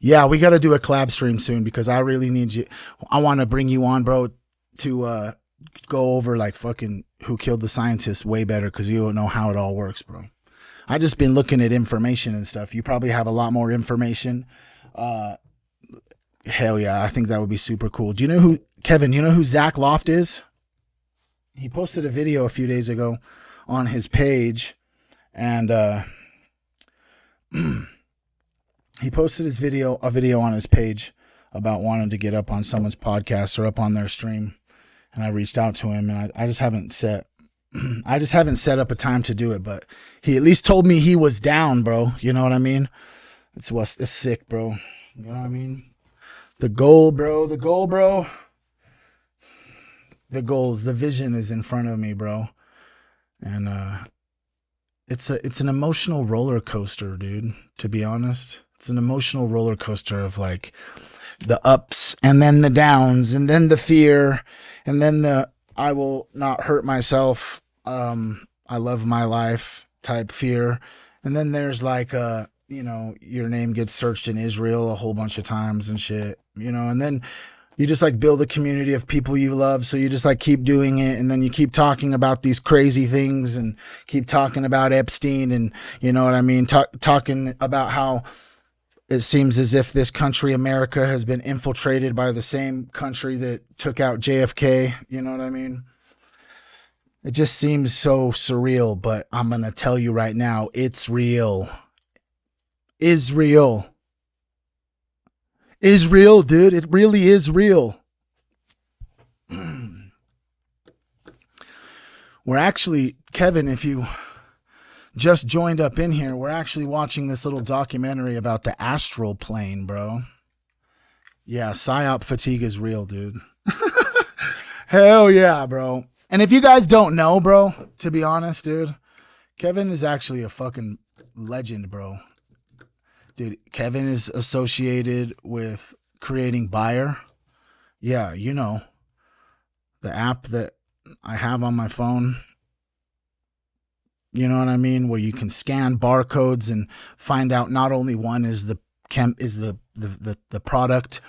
Yeah, we got to do a collab stream soon because I really need you. I want to bring you on, bro, to go over like fucking Who Killed the Scientist way better, because you don't know how it all works, bro. I just been looking at information and stuff. You probably have a lot more information. Hell yeah, I think that would be super cool. Do you know who, Kevin, you know who Zach Loft is? He posted a video a few days ago on his page, and he posted a video on his page about wanting to get up on someone's podcast or up on their stream. And I reached out to him, and I just haven't set up a time to do it, but he at least told me he was down, bro. You know what I mean? It's sick, bro. You know what I mean? The goal, bro. The goals, the vision is in front of me, bro. And it's an emotional roller coaster, dude, to be honest. It's an emotional roller coaster of like the ups and then the downs and then the fear and then the I will not hurt myself, I love my life type fear. And then there's like your name gets searched in Israel a whole bunch of times and shit, and then you just like build a community of people you love. So you just like keep doing it. And then you keep talking about these crazy things and keep talking about Epstein and you know what I mean? Talking about how it seems as if this country, America, has been infiltrated by the same country that took out JFK. You know what I mean? It just seems so surreal, but I'm going to tell you right now, it's real. Israel. Is real, dude. It really is real. We're actually, Kevin, if you just joined up in here, we're actually watching this little documentary about the astral plane, bro. Yeah, psyop fatigue is real, dude. Hell yeah, bro. And if you guys don't know, bro, to be honest, dude, Kevin is actually a fucking legend, bro. Dude, Kevin is associated with creating Buyer. Yeah, the app that I have on my phone. You know what I mean? Where you can scan barcodes and find out not only one is the product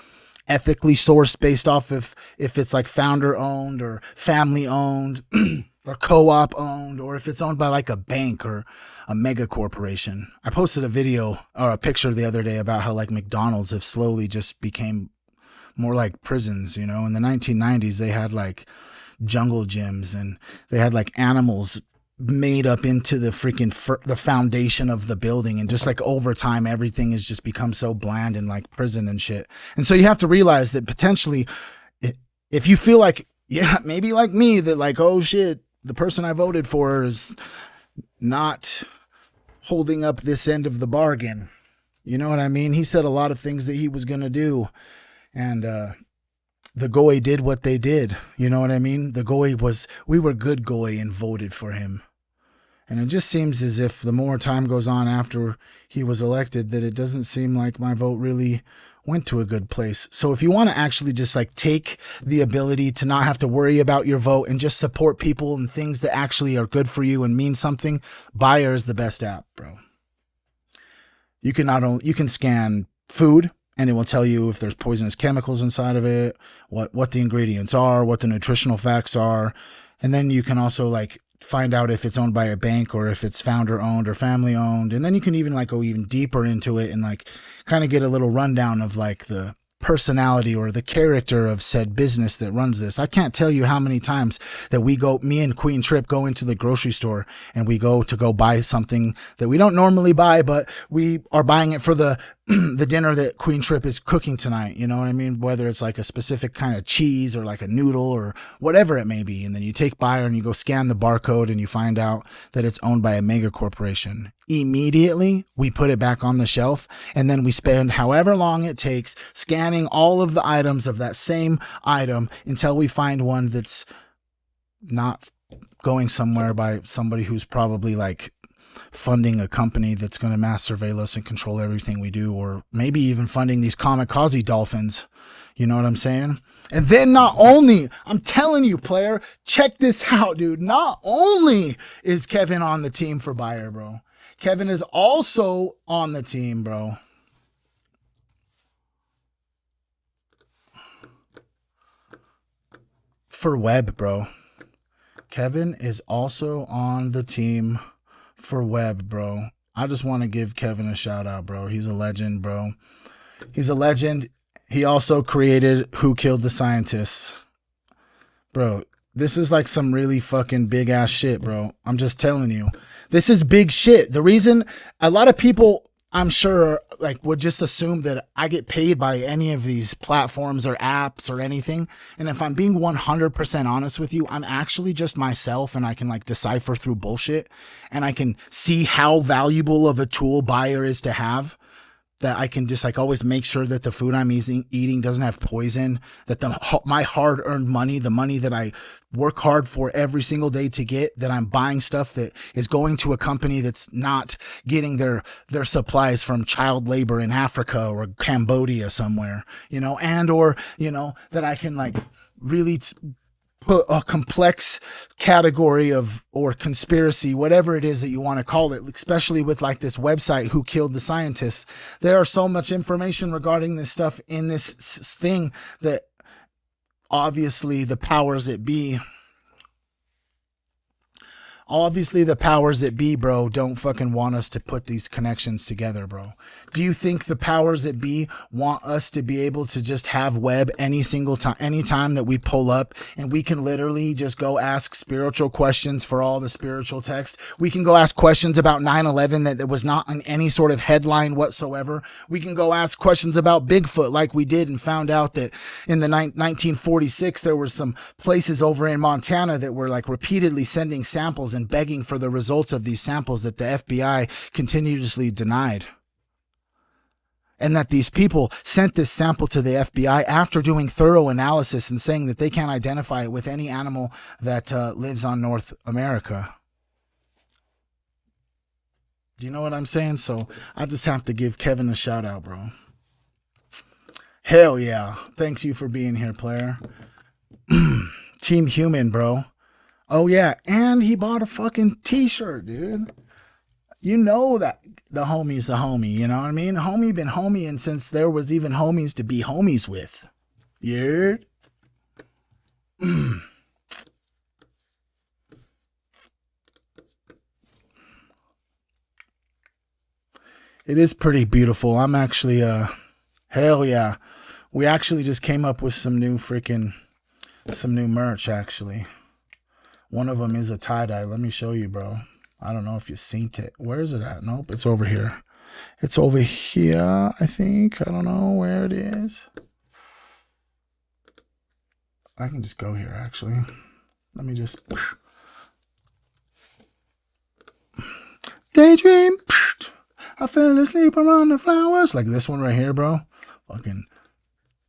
ethically sourced based off if it's like founder owned or family owned or co-op owned, or if it's owned by like a bank or a mega corporation. I posted a video or a picture the other day about how like McDonald's have slowly just became more like prisons. In the 1990s, they had like jungle gyms and they had like animals made up into the freaking the foundation of the building, and just like over time everything has just become so bland and like prison and shit. And so you have to realize that potentially if you feel like, yeah, maybe like me, that like, oh shit, the person I voted for is not holding up this end of the bargain, you know what I mean? He said a lot of things that he was gonna do, and the goy did what they did, you know what I mean? We were good goy and voted for him. And it just seems as if the more time goes on after he was elected, that it doesn't seem like my vote really went to a good place. So if you want to actually just like take the ability to not have to worry about your vote and just support people and things that actually are good for you and mean something, Buyer is the best app, bro. You can scan food and it will tell you if there's poisonous chemicals inside of it, what the ingredients are, what the nutritional facts are. And then you can also like find out if it's owned by a bank or if it's founder owned or family owned. And then you can even like go even deeper into it and like kind of get a little rundown of like the personality or the character of said business that runs this. I can't tell you how many times that me and Queen Trip go into the grocery store and we go buy something that we don't normally buy, but we are buying it for the dinner that Queen Trip is cooking tonight. You know what I mean? Whether it's like a specific kind of cheese or like a noodle or whatever it may be. And then you take Buyer and you go scan the barcode and you find out that it's owned by a mega corporation. Immediately, we put it back on the shelf, and then we spend however long it takes scanning all of the items of that same item until we find one that's not going somewhere by somebody who's probably like funding a company that's going to mass surveil us and control everything we do, or maybe even funding these kamikaze dolphins. You know what I'm saying? And then not only, I'm telling you, player, check this out, dude. Not only is Kevin on the team for Bayer, bro. Kevin is also on the team, bro. For Webb, bro. Kevin is also on the team for Webb, bro. I just want to give Kevin a shout out, bro. He's a legend, bro. He's a legend. He also created Who Killed the Scientists. Bro, this is like some really fucking big ass shit, bro. I'm just telling you. This is big shit. The reason a lot of people, I'm sure, like would just assume that I get paid by any of these platforms or apps or anything. And if I'm being 100% honest with you, I'm actually just myself, and I can like decipher through bullshit, and I can see how valuable of a tool Bayer is to have. That I can just like always make sure that the food I'm eating doesn't have poison, that my hard-earned money, the money that I work hard for every single day to get, that I'm buying stuff that is going to a company that's not getting their supplies from child labor in Africa or Cambodia somewhere, you know, and or, you know, that I can like really put a complex category of, or conspiracy, whatever it is that you want to call it, especially with like this website, Who Killed the Scientists. There are so much information regarding this stuff in this thing that obviously the powers that be, bro, don't fucking want us to put these connections together, bro. Do you think the powers that be want us to be able to just have Webb any time that we pull up, and we can literally just go ask spiritual questions for all the spiritual text? We can go ask questions about 9/11 that was not in any sort of headline whatsoever. We can go ask questions about Bigfoot like we did and found out that in the 1946 there were some places over in Montana that were like repeatedly sending samples and begging for the results of these samples that the FBI continuously denied. And that these people sent this sample to the FBI after doing thorough analysis and saying that they can't identify it with any animal that lives on North America. Do you know what I'm saying? So I just have to give Kevin a shout out, bro. Hell yeah. Thanks you for being here, player. Team Human, bro. Oh yeah, and he bought a fucking t-shirt, dude. You know that the homie's the homie, you know what I mean? Homie been homieing since there was even homies to be homies with. Yeah. It is pretty beautiful. I'm actually hell yeah. We actually just came up with some new merch actually. One of them is a tie-dye. Let me show you, bro. I don't know if you've seen it. Where is it at? Nope, it's over here. It's over here, I think. I don't know where it is. I can just go here, actually. Let me just... Daydream. I fell asleep around the flowers. Like this one right here, bro. Fucking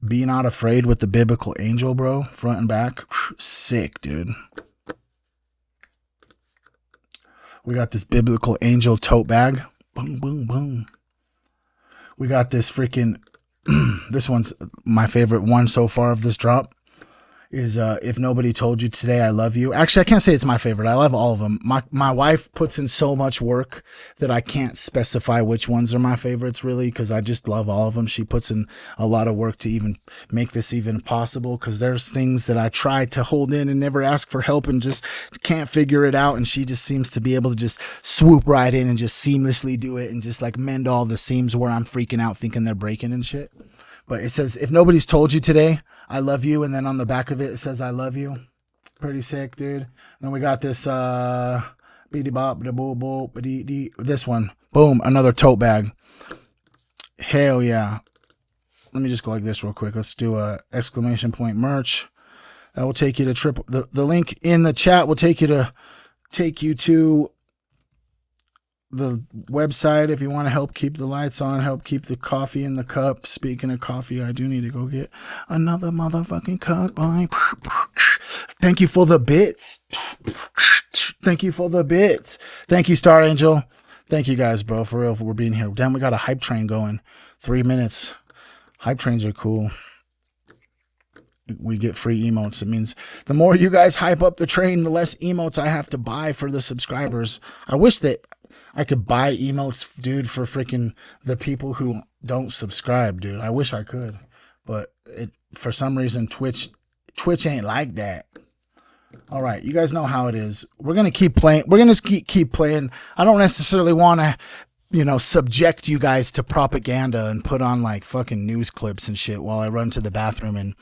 Be Not Afraid with the biblical angel, bro. Front and back. Sick, dude. We got this biblical angel tote bag. Boom, boom, boom. We got this freaking... this one's my favorite one so far of this drop. Is If Nobody Told You Today I Love You. Actually, I can't say it's my favorite. I love all of them. My wife puts in so much work that I can't specify which ones are my favorites, really, because I just love all of them. She puts in a lot of work to even make this even possible, because there's things that I try to hold in and never ask for help and just can't figure it out, and she just seems to be able to just swoop right in and just seamlessly do it and just like mend all the seams where I'm freaking out thinking they're breaking and shit. But it says, if nobody's told you today, I love you. And then on the back of it, it says, I love you. Pretty sick, dude. Then we got this, this one. Boom. Another tote bag. Hell yeah. Let me just go like this real quick. Let's do a exclamation point merch. That will take you to the link in the chat will take you to the website if you want to help keep the lights on, help keep the coffee in the cup. Speaking of coffee, I do need to go get another motherfucking cup. Thank you for the bits. Thank you for the bits. Thank you, Star Angel. Thank you guys, bro, for real, for being here. Damn, we got a hype train going. 3 minutes. Hype trains are cool. We get free emotes. It means the more you guys hype up the train, the less emotes I have to buy for the subscribers. I wish that I could buy emotes, dude, for freaking the people who don't subscribe, dude. I wish I could. But for some reason, Twitch ain't like that. All right, you guys know how it is. We're going to keep playing. We're going to keep playing. I don't necessarily want to, subject you guys to propaganda and put on like fucking news clips and shit while I run to the bathroom and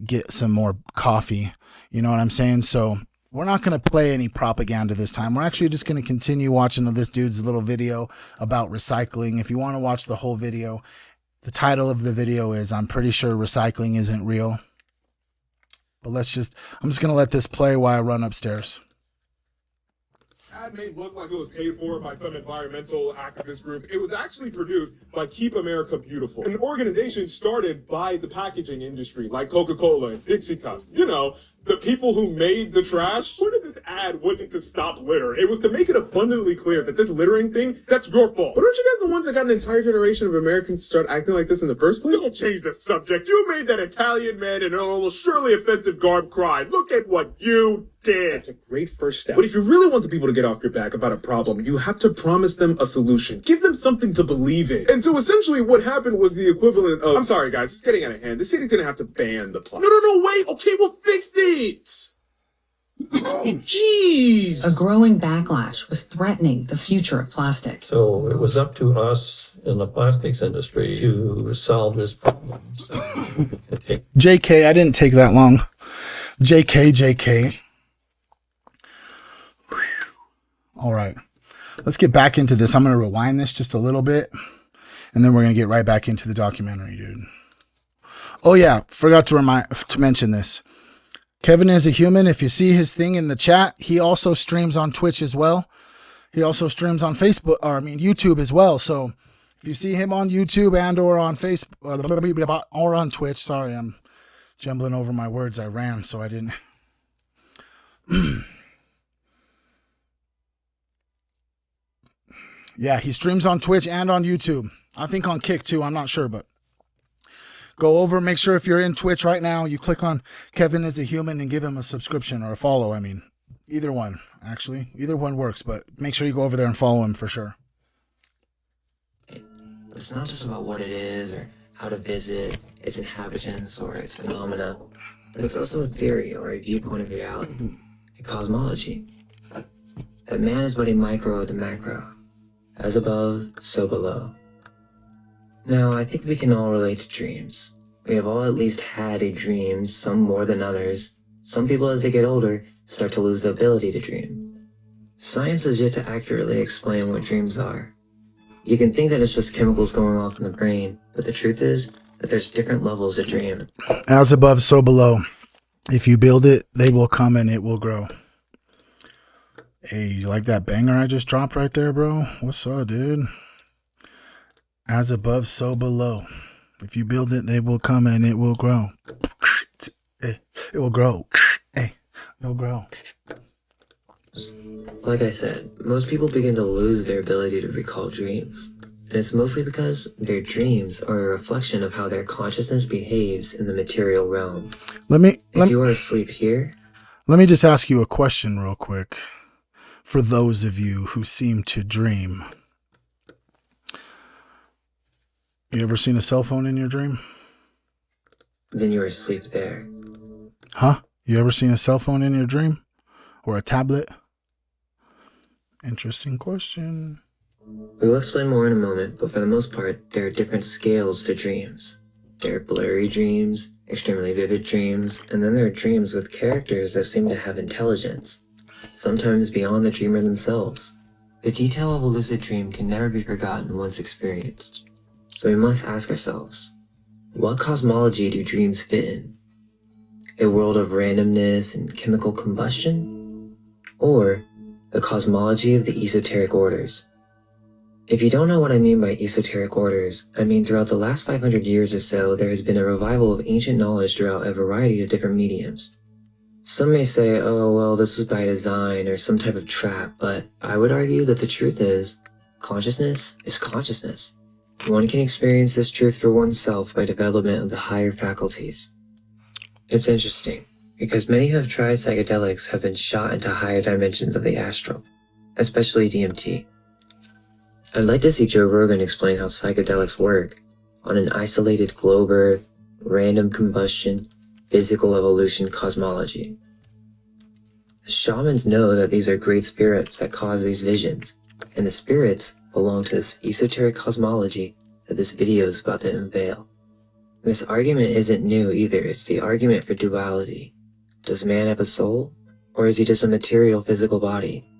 get some more coffee. You know what I'm saying? So we're not going to play any propaganda this time. We're actually just going to continue watching this dude's little video about recycling. If you want to watch the whole video, the title of the video is I'm Pretty Sure Recycling Isn't Real. But I'm just going to let this play while I run upstairs.
Ad may look like it was paid for by some environmental activist group. It was actually produced by Keep America Beautiful, an organization started by the packaging industry, like Coca-Cola and Dixie Cups. The people who made the trash. Part of this ad wasn't to stop litter. It was to make it abundantly clear that this littering thing, that's your fault. But aren't you guys the ones that got an entire generation of Americans to start acting like this in the first place? Don't change the subject. You made that Italian man in an almost surely offensive garb cry. Look at what you did. That's a great first step. But if you really want the people to get off your back about a problem, you have to promise them a solution. Give them something to believe in. And so essentially what happened was the equivalent of, I'm sorry guys, it's getting out of hand. The city didn't have to ban the plastic. No, wait. Okay, we'll fix it. Jeez.
A growing backlash was threatening the future of plastic.
So it was up to us in the plastics industry to solve this problem.
JK, I didn't take that long. JK. All right, let's get back into this. I'm going to rewind this just a little bit, and then we're going to get right back into the documentary, dude. Oh yeah, forgot to mention this. Kevin is a human. If you see his thing in the chat, he also streams on Twitch as well. He also streams on YouTube as well. So if you see him on YouTube and or on Facebook or on Twitch, sorry, I'm jumbling over my words. I ran, so I didn't. Yeah, he streams on Twitch and on YouTube. I think on Kick too. I'm not sure, but go over. Make sure if you're in Twitch right now, you click on Kevin is a Human and give him a subscription or a follow. I mean, either one, actually. Either one works, but make sure you go over there and follow him for sure.
But it's not just about what it is or how to visit its inhabitants or its phenomena, but it's also a theory or a viewpoint of reality, a cosmology. That man is but a micro of the macro. As above, so below. Now, I think we can all relate to dreams. We have all at least had a dream, some more than others. Some people, as they get older, start to lose the ability to dream. Science has yet to accurately explain what dreams are. You can think that it's just chemicals going off in the brain, but the truth is that there's different levels of dream.
As above, so below. If you build it, they will come and it will grow. Hey, you like that banger I just dropped right there, bro? What's up, dude? As above, so below. If you build it, they will come and it will grow. It will grow. It'll grow.
Like I said, most people begin to lose their ability to recall dreams. And it's mostly because their dreams are a reflection of how their consciousness behaves in the material realm. If you are asleep here...
Let me just ask you a question real quick. For those of you who seem to dream. You ever seen a cell phone in your dream?
Then you're asleep there.
Huh? You ever seen a cell phone in your dream? Or a tablet? Interesting question.
We will explain more in a moment, but for the most part, there are different scales to dreams. There are blurry dreams, extremely vivid dreams, and then there are dreams with characters that seem to have intelligence. Sometimes beyond the dreamer themselves. The detail of a lucid dream can never be forgotten once experienced. So we must ask ourselves, what cosmology do dreams fit in? A world of randomness and chemical combustion? Or the cosmology of the esoteric orders? If you don't know what I mean by esoteric orders, I mean throughout the last 500 years or so, there has been a revival of ancient knowledge throughout a variety of different mediums. Some may say, oh, well, this was by design or some type of trap, but I would argue that the truth is, consciousness is consciousness. One can experience this truth for oneself by development of the higher faculties. It's interesting, because many who have tried psychedelics have been shot into higher dimensions of the astral, especially DMT. I'd like to see Joe Rogan explain how psychedelics work on an isolated globe Earth, random combustion, physical evolution cosmology. The shamans know that these are great spirits that cause these visions, and the spirits belong to this esoteric cosmology that this video is about to unveil. This argument isn't new either, it's the argument for duality. Does man have a soul, or is he just a material physical body?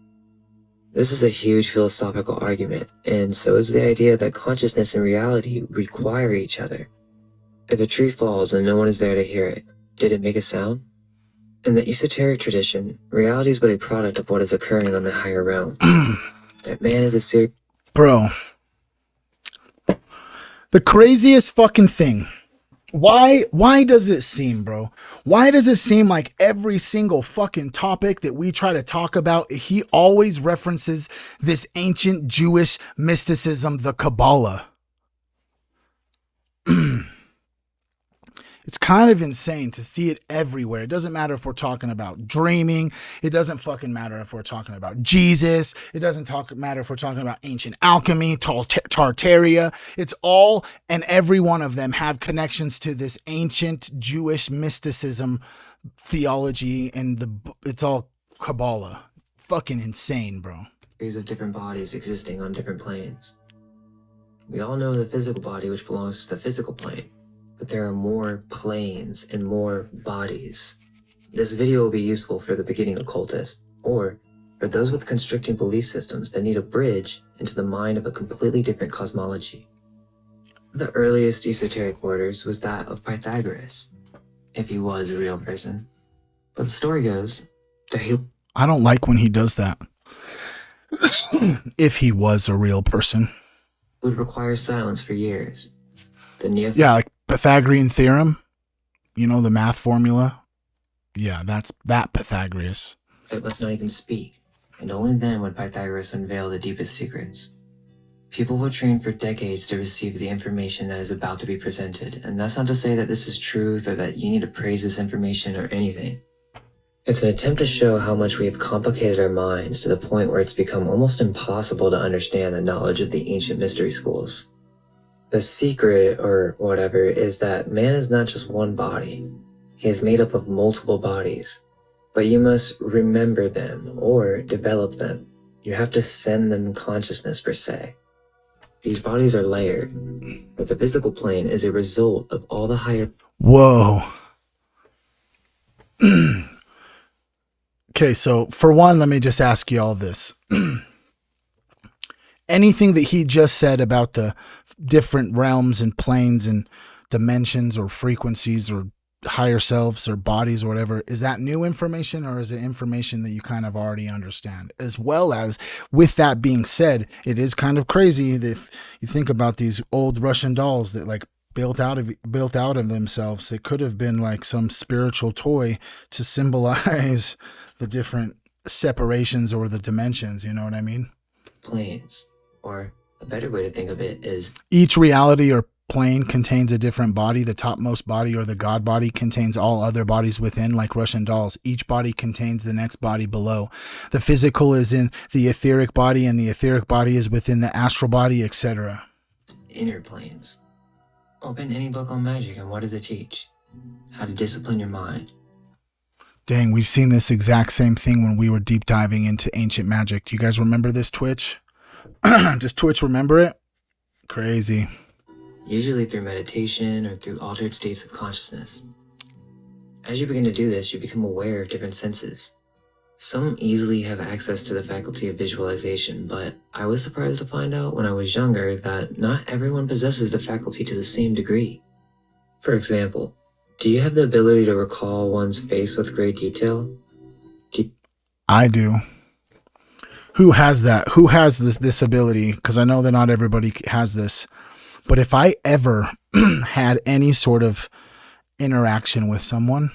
This is a huge philosophical argument, and so is the idea that consciousness and reality require each other. If a tree falls and no one is there to hear it, did it make a sound? In the esoteric tradition, reality is but a product of what is occurring on the higher realm. That man is a
Bro. The craziest fucking thing. Why does it seem, bro? Why does it seem like every single fucking topic that we try to talk about, he always references this ancient Jewish mysticism, the Kabbalah? It's kind of insane to see it everywhere. It doesn't matter if we're talking about dreaming. It doesn't fucking matter if we're talking about Jesus. It doesn't matter if we're talking about ancient alchemy, Tartaria. It's all and every one of them have connections to this ancient Jewish mysticism theology, and it's all Kabbalah. Fucking insane, bro.
series of different bodies existing on different planes. We all know the physical body, which belongs to the physical plane. But there are more planes and more bodies. This video will be useful for the beginning occultists, or for those with constricting belief systems that need a bridge into the mind of a completely different cosmology. The earliest esoteric orders was that of Pythagoras, if he was a real person. But the story goes that he...
I don't like when he does that. If he was a real person.
would require silence for years.
Yeah, like Pythagorean theorem, you know, the math formula. Yeah, that's that Pythagoras.
It must not even speak, and only then would Pythagoras unveil the deepest secrets. People will train for decades to receive the information that is about to be presented, and that's not to say that this is truth or that you need to praise this information or anything. It's an attempt to show how much we have complicated our minds to the point where it's become almost impossible to understand the knowledge of the ancient mystery schools. The secret, or whatever, is that man is not just one body. He is made up of multiple bodies. But you must remember them, or develop them. You have to send them consciousness, per se. These bodies are layered, but the physical plane is a result of all the higher...
Whoa. Okay, so for one, let me just ask you all this. Anything that he just said about the different realms and planes and dimensions or frequencies or higher selves or bodies or whatever, is that new information, or is it information that you kind of already understand? As well as, with that being said, it is kind of crazy that if you think about these old Russian dolls that like built out of themselves, it could have been like some spiritual toy to symbolize the different separations or the dimensions, you know what I mean?
planes. Or a better way to think of it is...
each reality or plane contains a different body. The topmost body, or the God body, contains all other bodies within, like Russian dolls. Each body contains the next body below. The physical is in the etheric body, and the etheric body is within the astral body, etc.
inner planes. Open any book on magic, and what does it teach? How to discipline your mind.
Dang, we've seen this exact same thing when we were deep diving into ancient magic. Do you guys remember this, Twitch? Does Twitch remember it? Crazy.
Usually through meditation or through altered states of consciousness. As you begin to do this, you become aware of different senses. Some easily have access to the faculty of visualization, but I was surprised to find out when I was younger that not everyone possesses the faculty to the same degree. For example, do you have the ability to recall one's face with great detail?
I do. Who has that? Who has this ability? Because I know that not everybody has this. But if I ever had any sort of interaction with someone,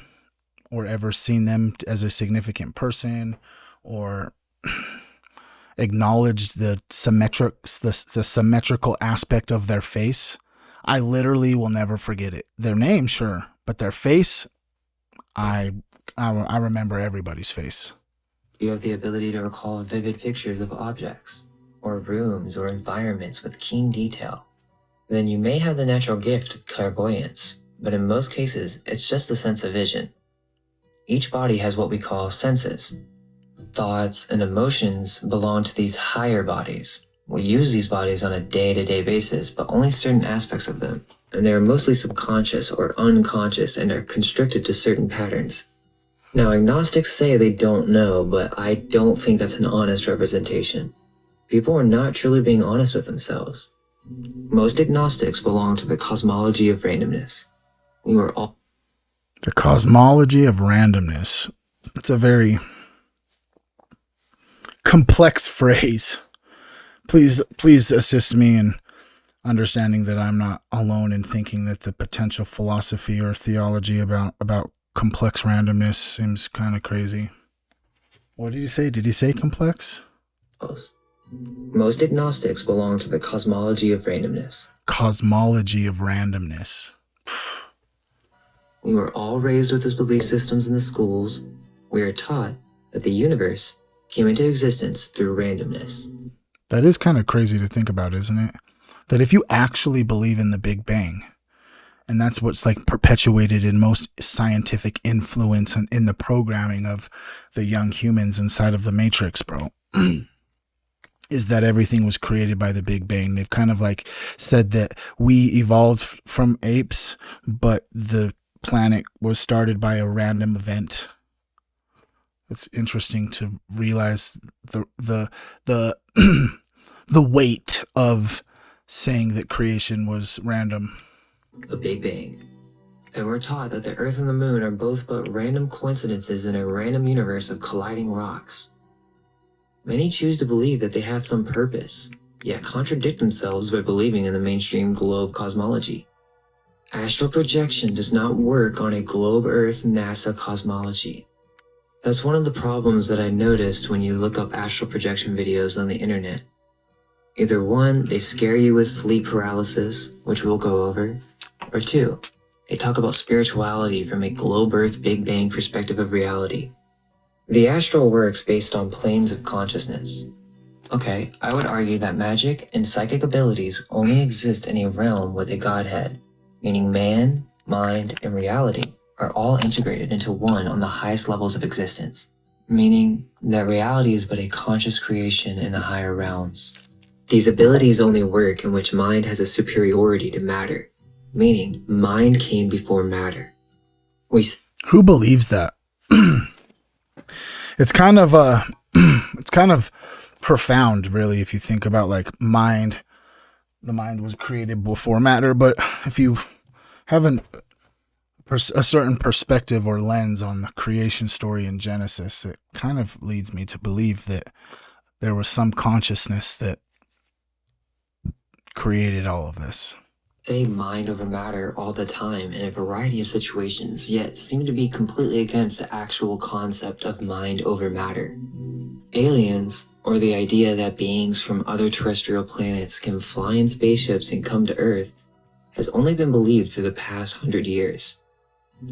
or ever seen them as a significant person or acknowledged the symmetrical aspect of their face, I literally will never forget it. Their name, sure, but their face, I remember everybody's face.
You have the ability to recall vivid pictures of objects, or rooms or environments with keen detail. Then you may have the natural gift of clairvoyance, but in most cases, it's just the sense of vision. Each body has what we call senses. Thoughts and emotions belong to these higher bodies. We use these bodies on a day-to-day basis, but only certain aspects of them, and they are mostly subconscious or unconscious and are constricted to certain patterns. Now, agnostics say they don't know, but I don't think that's an honest representation. People are not truly being honest with themselves. Most agnostics belong to the cosmology of randomness. We were all...
The cosmology of randomness. It's a very complex phrase. Please assist me in understanding that I'm not alone in thinking that the potential philosophy or theology about complex randomness seems kind of crazy. What did he say? Did he say complex?
Most agnostics belong to the cosmology of randomness.
Cosmology of randomness. Pfft.
We were all raised with these belief systems in the schools. We are taught that the universe came into existence through randomness.
That is kind of crazy to think about, isn't it? That if you actually believe in the Big Bang, and that's what's like perpetuated in most scientific influence and in the programming of the young humans inside of the Matrix, bro, is that everything was created by the Big Bang. They've kind of like said that we evolved from apes, but the planet was started by a random event. It's interesting to realize the weight of saying that creation was random.
The Big Bang. And we're taught that the Earth and the Moon are both but random coincidences in a random universe of colliding rocks. Many choose to believe that they have some purpose, yet contradict themselves by believing in the mainstream globe cosmology. Astral projection does not work on a globe Earth NASA cosmology. That's one of the problems that I noticed when you look up astral projection videos on the internet. Either one, they scare you with sleep paralysis, which we'll go over, or two, they talk about spirituality from a globe Earth Big Bang perspective of reality. The astral works based on planes of consciousness. Okay, I would argue that magic and psychic abilities only exist in a realm with a godhead, meaning man, mind, and reality are all integrated into one on the highest levels of existence, meaning that reality is but a conscious creation in the higher realms. These abilities only work in which mind has a superiority to matter, meaning mind came before matter.
Who believes that? It's kind of profound, really, if you think about like mind. The mind was created before matter, but if you have a certain perspective or lens on the creation story in Genesis, it kind of leads me to believe that there was some consciousness that created all of this.
Say mind over matter all the time in a variety of situations, yet seem to be completely against the actual concept of mind over matter. Aliens, or the idea that beings from other terrestrial planets can fly in spaceships and come to Earth, has only been believed for the past 100 years.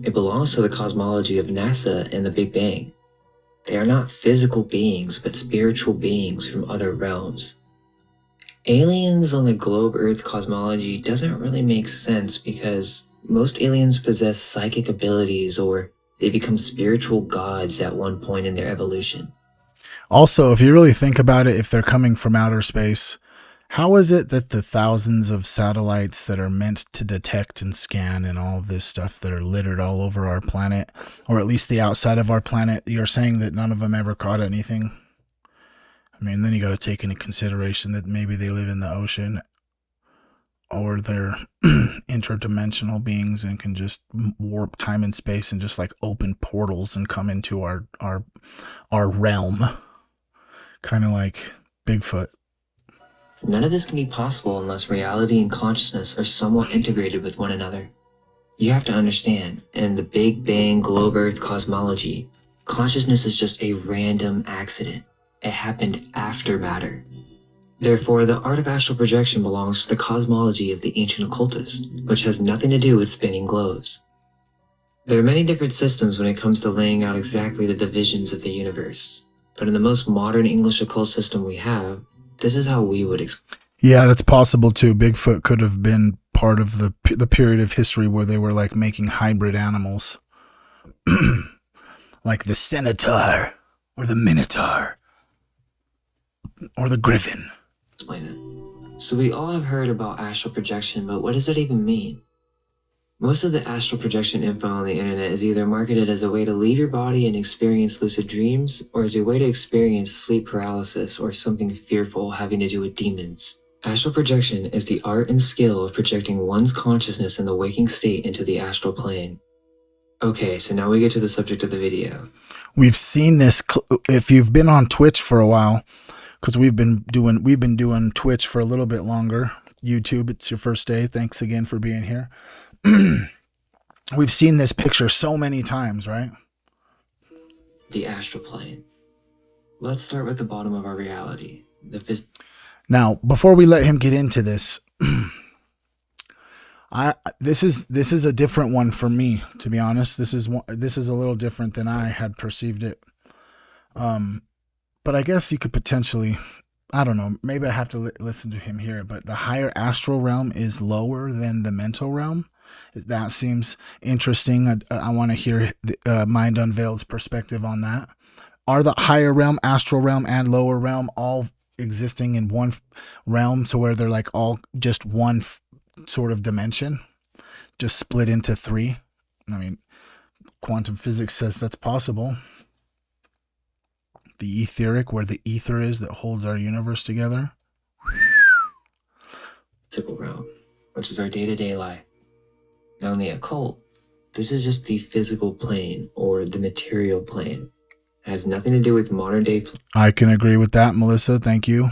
It belongs to the cosmology of NASA and the Big Bang. They are not physical beings, but spiritual beings from other realms. Aliens on the globe Earth cosmology doesn't really make sense because most aliens possess psychic abilities or they become spiritual gods at one point in their evolution.
Also, if you really think about it, if they're coming from outer space, how is it that the thousands of satellites that are meant to detect and scan and all of this stuff that are littered all over our planet, or at least the outside of our planet, you're saying that none of them ever caught anything? I mean, then you got to take into consideration that maybe they live in the ocean or they're interdimensional beings and can just warp time and space and just like open portals and come into our realm. Kind of like Bigfoot.
None of this can be possible unless reality and consciousness are somewhat integrated with one another. You have to understand, in the Big Bang globe Earth cosmology, consciousness is just a random accident. It happened after matter. Therefore, the art of astral projection belongs to the cosmology of the ancient occultists, which has nothing to do with spinning globes. There are many different systems when it comes to laying out exactly the divisions of the universe, but in the most modern English occult system we have, this is how we would explain.
Yeah, that's possible too. Bigfoot could have been part of the period of history where they were like making hybrid animals. Like the centaur or the minotaur or the griffin.
It. So we all have heard about astral projection, but what does that even mean? Most of the astral projection info on the internet is either marketed as a way to leave your body and experience lucid dreams, or as a way to experience sleep paralysis or something fearful having to do with demons. Astral projection is the art and skill of projecting one's consciousness in the waking state into the astral plane. Okay, so now we get to the subject of the video.
We've seen this, if you've been on Twitch for a while, because we've been doing Twitch for a little bit longer. YouTube, it's your first day. Thanks again for being here. We've seen this picture so many times, right?
The astral plane. Let's start with the bottom of our reality.
Now, before we let him get into this, this is a different one for me, to be honest. This is a little different than I had perceived it. But I guess you could potentially, I don't know, maybe I have to listen to him here, but the higher astral realm is lower than the mental realm. That seems interesting. I want to hear Mind Unveiled's perspective on that. Are the higher realm, astral realm, and lower realm all existing in one realm, so where they're like all just one sort of dimension, just split into three? I mean, quantum physics says that's possible. The etheric, where the ether is that holds our universe together.
Physical realm, which is our day-to-day life. Now in the occult, this is just the physical plane or the material plane. It has nothing to do with modern day.
I can agree with that, Melissa. Thank you.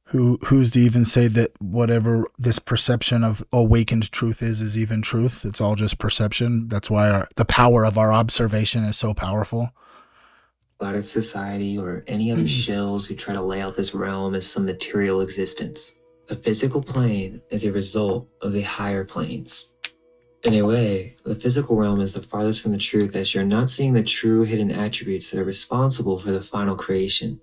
Who's to even say that whatever this perception of awakened truth is even truth? It's all just perception. That's why the power of our observation is so powerful.
Flat society or any other shills who try to lay out this realm as some material existence. The physical plane is a result of the higher planes. In a way, the physical realm is the farthest from the truth, as you're not seeing the true hidden attributes that are responsible for the final creation.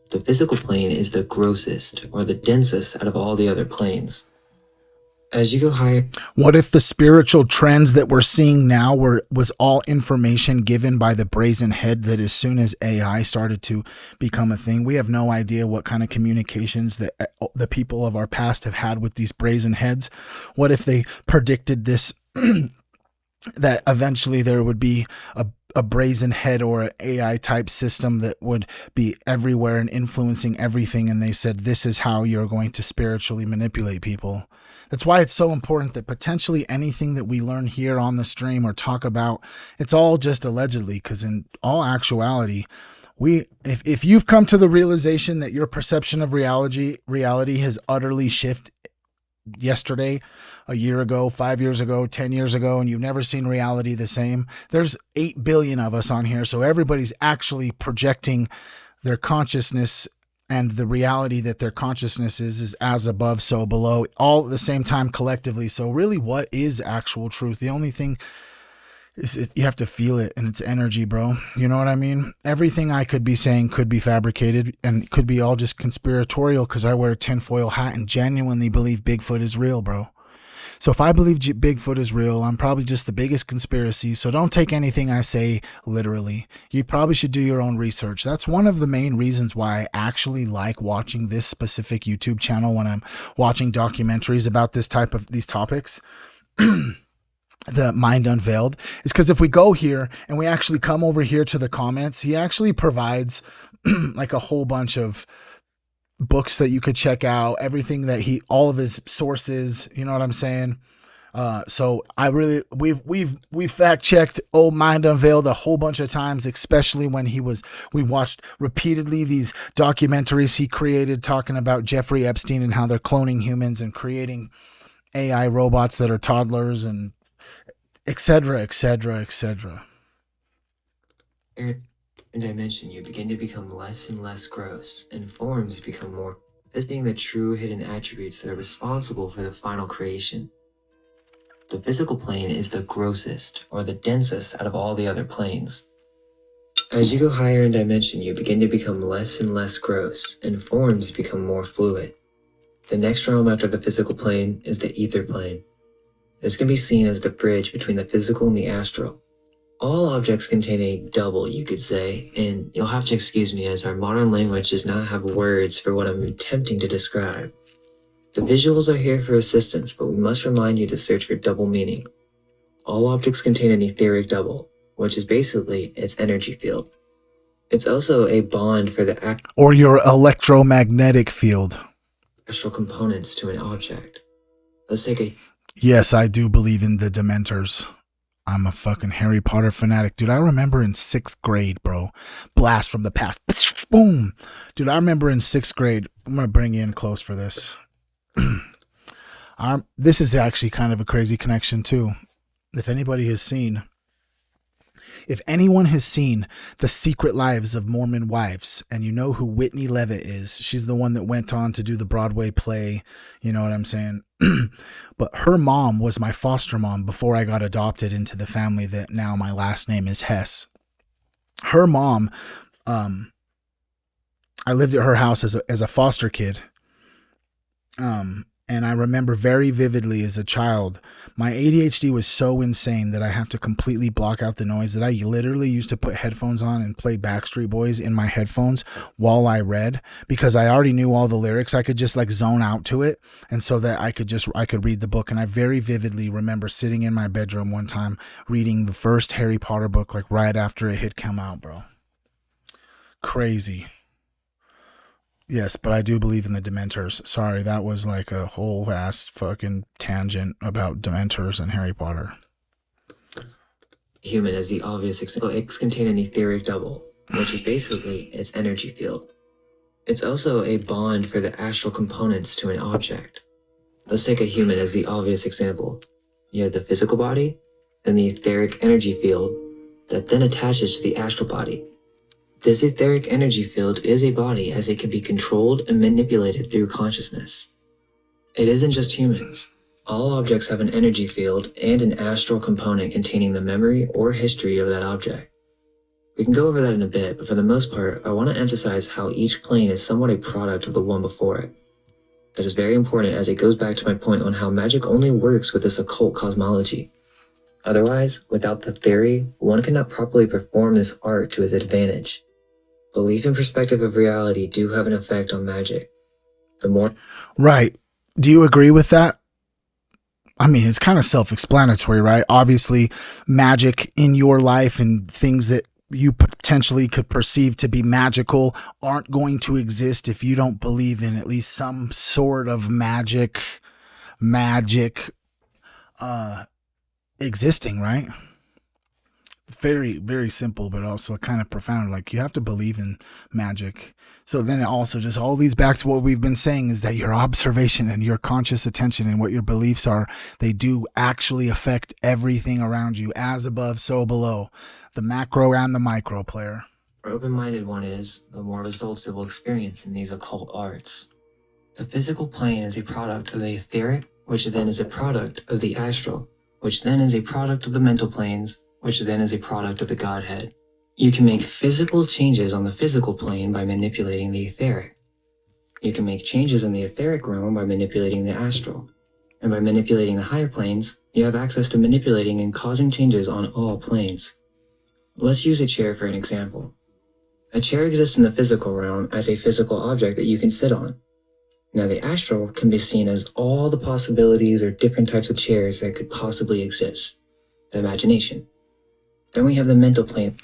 The physical plane is the grossest or the densest out of all the other planes. As you go higher...
What if the spiritual trends that we're seeing now was all information given by the brazen head that as soon as AI started to become a thing? We have no idea what kind of communications that the people of our past have had with these brazen heads. What if they predicted this, that eventually there would be a brazen head or an AI type system that would be everywhere and influencing everything, and they said this is how you're going to spiritually manipulate people? That's why it's so important that potentially anything that we learn here on the stream or talk about, it's all just allegedly, because in all actuality, if you've come to the realization that your perception of reality has utterly shifted yesterday, a year ago, 5 years ago, 10 years ago, and you've never seen reality the same, there's 8 billion of us on here, so everybody's actually projecting their consciousness, and the reality that their consciousness is as above, so below, all at the same time collectively. So really, what is actual truth? The only thing is you have to feel it, and it's energy, bro. You know what I mean? Everything I could be saying could be fabricated and could be all just conspiratorial because I wear a tinfoil hat and genuinely believe Bigfoot is real, bro. So if I believe Bigfoot is real, I'm probably just the biggest conspiracy. So don't take anything I say literally. You probably should do your own research. That's one of the main reasons why I actually like watching this specific YouTube channel when I'm watching documentaries about these topics. The Mind Unveiled is because if we go here and we actually come over here to the comments, he actually provides like a whole bunch of books that you could check out, everything that all of his sources, you know what I'm saying? So we've fact checked old Mind Unveiled a whole bunch of times, especially when we watched repeatedly these documentaries he created talking about Jeffrey Epstein and how they're cloning humans and creating AI robots that are toddlers and etc., etc., etc.
In dimension, you begin to become less and less gross, and forms become more, visiting the true hidden attributes that are responsible for the final creation. The physical plane is the grossest, or the densest out of all the other planes. As you go higher in dimension, you begin to become less and less gross, and forms become more fluid. The next realm after the physical plane is the ether plane. This can be seen as the bridge between the physical and the astral. All objects contain a double, you could say, and you'll have to excuse me as our modern language does not have words for what I'm attempting to describe. The visuals are here for assistance, but we must remind you to search for double meaning. All objects contain an etheric double, which is basically its energy field. It's also a bond for the
or your electromagnetic field.
astral components to an object. Let's take a
Yes, I do believe in the Dementors. I'm a fucking Harry Potter fanatic. Dude, I remember in 6th grade, bro. Blast from the past. Boom. Dude, I remember in 6th grade. I'm going to bring you in close for this. This is actually kind of a crazy connection, too. If anyone has seen The Secret Lives of Mormon Wives, and you know who Whitney Leavitt is, she's the one that went on to do the Broadway play, you know what I'm saying? But her mom was my foster mom before I got adopted into the family that now my last name is Hess. Her mom, I lived at her house as a foster kid. And I remember very vividly as a child, my ADHD was so insane that I have to completely block out the noise that I literally used to put headphones on and play Backstreet Boys in my headphones while I read, because I already knew all the lyrics. I could just like zone out to it. And so that I could read the book. And I very vividly remember sitting in my bedroom one time reading the first Harry Potter book, like right after it had come out, bro. Crazy. Yes, but I do believe in the Dementors. Sorry, that was like a whole vast fucking tangent about Dementors and Harry Potter.
human as the obvious example. Eggs contain an etheric double, which is basically its energy field. It's also a bond for the astral components to an object. Let's take a human as the obvious example. You have the physical body, and the etheric energy field that then attaches to the astral body. This etheric energy field is a body, as it can be controlled and manipulated through consciousness. It isn't just humans. All objects have an energy field and an astral component containing the memory or history of that object. We can go over that in a bit, but for the most part, I want to emphasize how each plane is somewhat a product of the one before it. That is very important, as it goes back to my point on how magic only works with this occult cosmology. Otherwise, without the theory, one cannot properly perform this art to its advantage. Belief and perspective of reality do have an effect on magic. The more...
Right. Do you agree with that? I mean, it's kind of self-explanatory, right? Obviously, magic in your life and things that you potentially could perceive to be magical aren't going to exist if you don't believe in at least some sort of magic existing, right? Very, very simple, but also kind of profound. Like, you have to believe in magic. So then it also just all leads back to what we've been saying, is that your observation and your conscious attention and what your beliefs are, they do actually affect everything around you, as above, so below. The macro and the micro, player.
The more open-minded one is, the more results it will experience in these occult arts. The physical plane is a product of the etheric, which then is a product of the astral, which then is a product of the mental planes, which then is a product of the Godhead. You can make physical changes on the physical plane by manipulating the etheric. You can make changes in the etheric realm by manipulating the astral. And by manipulating the higher planes, you have access to manipulating and causing changes on all planes. Let's use a chair for an example. A chair exists in the physical realm as a physical object that you can sit on. Now, the astral can be seen as all the possibilities or different types of chairs that could possibly exist. The imagination. Then we have the mental plane.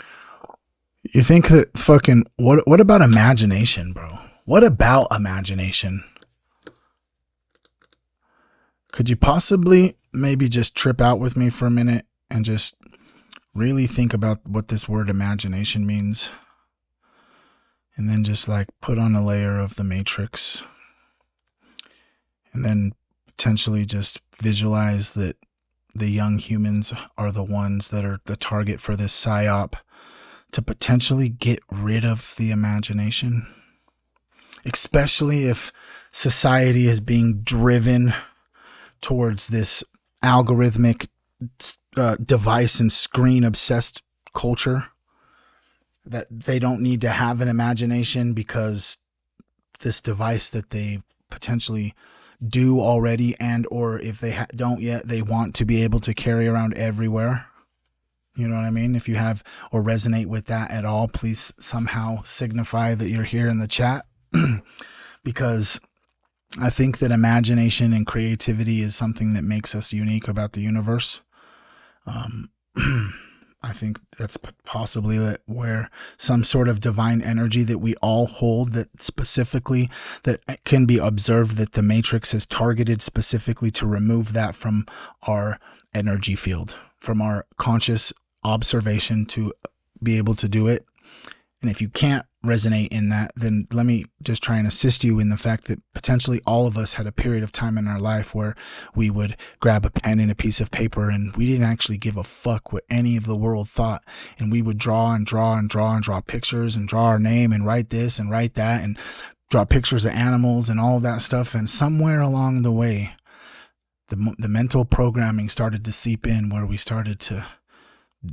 You think that fucking... What about imagination, bro? What about imagination? Could you possibly maybe just trip out with me for a minute and just really think about what this word imagination means? And then just like put on a layer of the Matrix. And then potentially just visualize that the young humans are the ones that are the target for this psyop to potentially get rid of the imagination, especially if society is being driven towards this algorithmic device and screen obsessed culture, that they don't need to have an imagination because this device that they potentially do already, and or if they don't yet, they want to be able to carry around everywhere. You know what I mean? If you have or resonate with that at all, please somehow signify that you're here in the chat. Because I think that imagination and creativity is something that makes us unique about the universe. I think that's possibly where some sort of divine energy that we all hold, that specifically that can be observed, that the Matrix has targeted specifically to remove that from our energy field, from our conscious observation, to be able to do it. And if you can't resonate in that, then let me just try and assist you in the fact that potentially all of us had a period of time in our life where we would grab a pen and a piece of paper and we didn't actually give a fuck what any of the world thought. And we would draw and draw and draw and draw pictures and draw our name and write this and write that and draw pictures of animals and all of that stuff. And somewhere along the way, the mental programming started to seep in, where we started to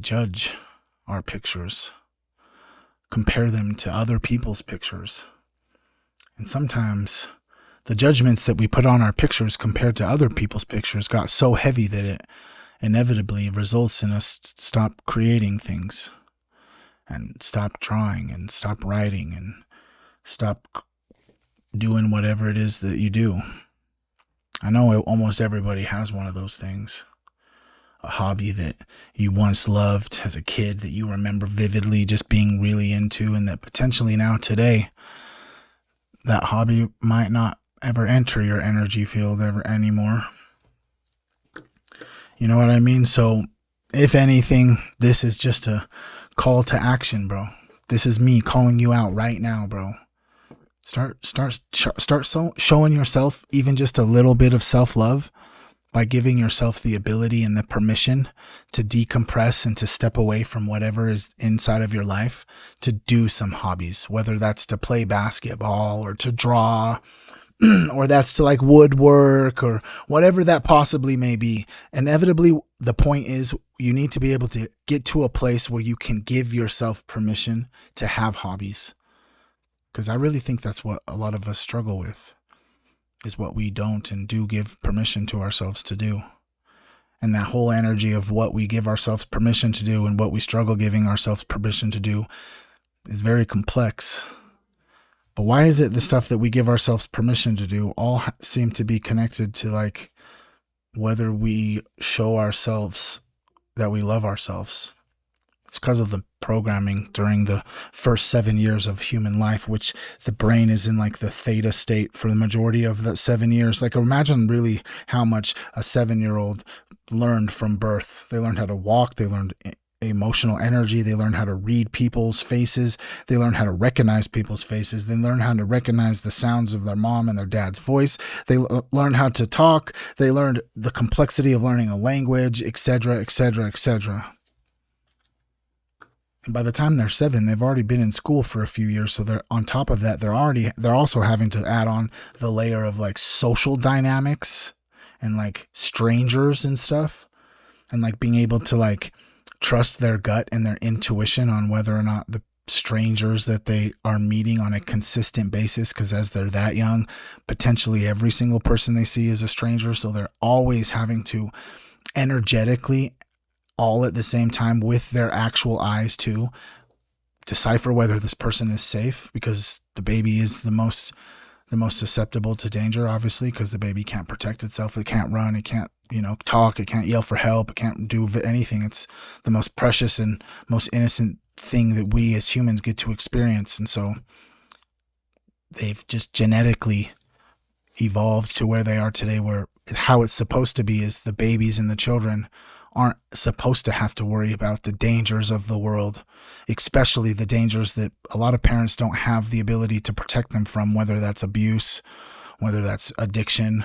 judge our pictures, compare them to other people's pictures. And sometimes the judgments that we put on our pictures compared to other people's pictures got so heavy that it inevitably results in us stop creating things and stop drawing and stop writing and stop doing whatever it is that you do. I know almost everybody has one of those things. A hobby that you once loved as a kid that you remember vividly just being really into, and that potentially now today that hobby might not ever enter your energy field ever anymore. You know what I mean? So if anything, this is just a call to action, bro. This is me calling you out right now, bro. Start showing yourself even just a little bit of self-love by giving yourself the ability and the permission to decompress and to step away from whatever is inside of your life, to do some hobbies, whether that's to play basketball or to draw, or that's to like woodwork or whatever that possibly may be. Inevitably, the point is you need to be able to get to a place where you can give yourself permission to have hobbies. Because I really think that's what a lot of us struggle with, is what we don't and do give permission to ourselves to do. And that whole energy of what we give ourselves permission to do and what we struggle giving ourselves permission to do is very complex. But why is it the stuff that we give ourselves permission to do all seem to be connected to like whether we show ourselves that we love ourselves? It's because of the programming during the first 7 years of human life, which the brain is in like the theta state for the majority of that 7 years. Like imagine really how much a 7-year-old learned from birth. They learned how to walk. They learned emotional energy. They learned how to read people's faces. They learned how to recognize people's faces. They learned how to recognize the sounds of their mom and their dad's voice. They learned how to talk. They learned the complexity of learning a language, etc., etc., etc. And by the time they're 7, they've already been in school for a few years. So they're on top of that, they're also having to add on the layer of like social dynamics and like strangers and stuff, and like being able to like trust their gut and their intuition on whether or not the strangers that they are meeting on a consistent basis, because as they're that young, potentially every single person they see is a stranger. So they're always having to energetically, all at the same time with their actual eyes to decipher whether this person is safe, because the baby is the most susceptible to danger, obviously, because the baby can't protect itself. It can't run. It can't, talk. It can't yell for help. It can't do anything. It's the most precious and most innocent thing that we as humans get to experience. And so they've just genetically evolved to where they are today, where how it's supposed to be is the babies and the children aren't supposed to have to worry about the dangers of the world, especially the dangers that a lot of parents don't have the ability to protect them from, whether that's abuse, whether that's addiction,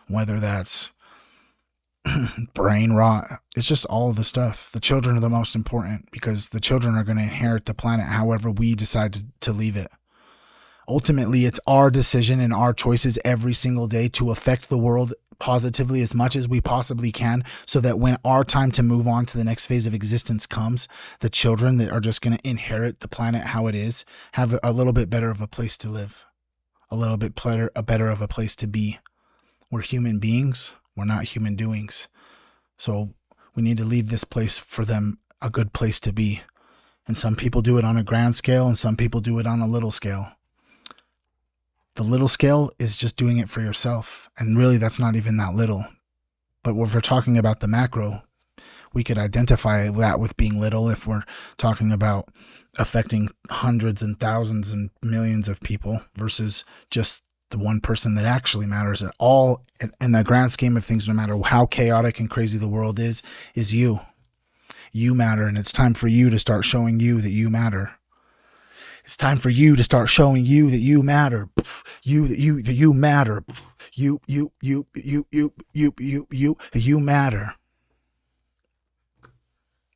whether that's brain rot. It's just all of the stuff. The children are the most important because the children are going to inherit the planet however we decide to leave it. Ultimately, it's our decision and our choices every single day to affect the world positively as much as we possibly can, so that when our time to move on to the next phase of existence comes, the children that are just going to inherit the planet how it is have a little bit better of a place to live, a little bit better of a place to be. We're human beings. We're not human doings. So we need to leave this place for them a good place to be. And some people do it on a grand scale and some people do it on a little scale. The little scale is just doing it for yourself. And really that's not even that little. But if we're talking about the macro, we could identify that with being little if we're talking about affecting hundreds and thousands and millions of people versus just the one person that actually matters at all in the grand scheme of things. No matter how chaotic and crazy the world is you. You matter, and it's time for you to start showing you that you matter. It's time for you to start showing you that you matter. That you matter. You matter.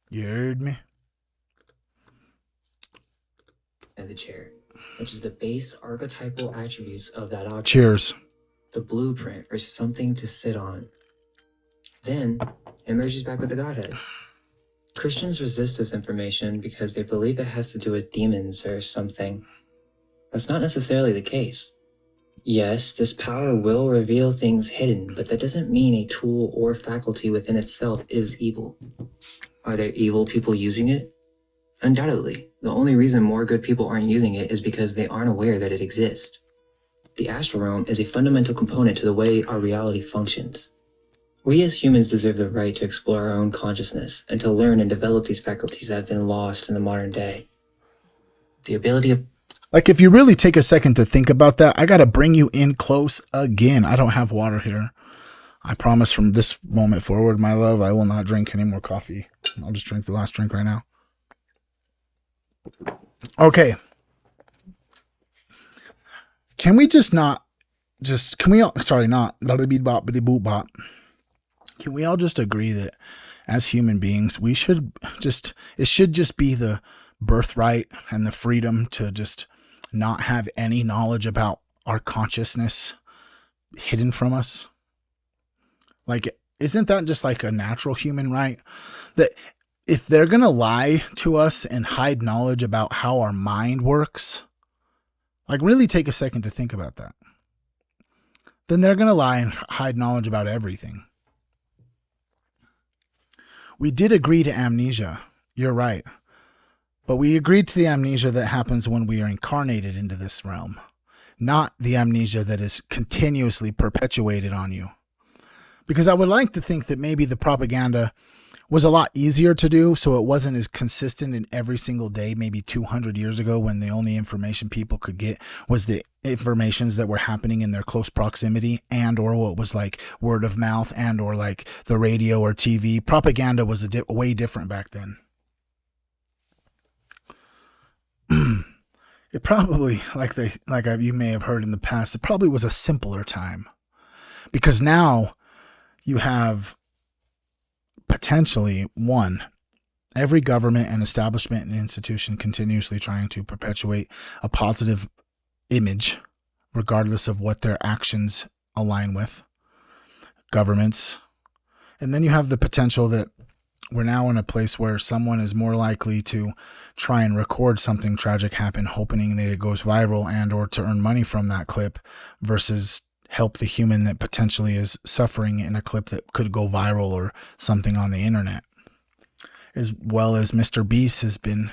You heard me?
And the chair, which is the base archetypal attributes of that object.
Cheers.
The blueprint for something to sit on. Then it merges back with the Godhead. Christians resist this information because they believe it has to do with demons or something. That's not necessarily the case. Yes, this power will reveal things hidden, but that doesn't mean a tool or faculty within itself is evil. Are there evil people using it? Undoubtedly. The only reason more good people aren't using it is because they aren't aware that it exists. The astral realm is a fundamental component to the way our reality functions. We as humans deserve the right to explore our own consciousness and to learn and develop these faculties that have been lost in the modern day. The ability of...
Like, if you really take a second to think about that, I got to bring you in close again. I don't have water here. I promise from this moment forward, my love, I will not drink any more coffee. I'll just drink the last drink right now. Okay. Can we just not just, can we all, sorry, not, can we all just agree that as human beings, we should just, it should just be the birthright and the freedom to just not have any knowledge about our consciousness hidden from us? Like, isn't that just like a natural human right? That if they're going to lie to us and hide knowledge about how our mind works, like really take a second to think about that. Then they're going to lie and hide knowledge about everything. We did agree to amnesia. You're right. But we agreed to the amnesia that happens when we are incarnated into this realm, not the amnesia that is continuously perpetuated on you. Because I would like to think that maybe the propaganda was a lot easier to do, so it wasn't as consistent in every single day, maybe 200 years ago, when the only information people could get was the informations that were happening in their close proximity, and or what was like word of mouth, and or like the radio or TV. Propaganda was way different back then. It probably, you may have heard in the past, it probably was a simpler time. Because now you have potentially every government and establishment and institution continuously trying to perpetuate a positive image, regardless of what their actions align with. Governments. And then you have the potential that we're now in a place where someone is more likely to try and record something tragic happen, hoping that it goes viral and or to earn money from that clip, versus help the human that potentially is suffering in a clip that could go viral or something on the internet. As well as Mr. Beast has been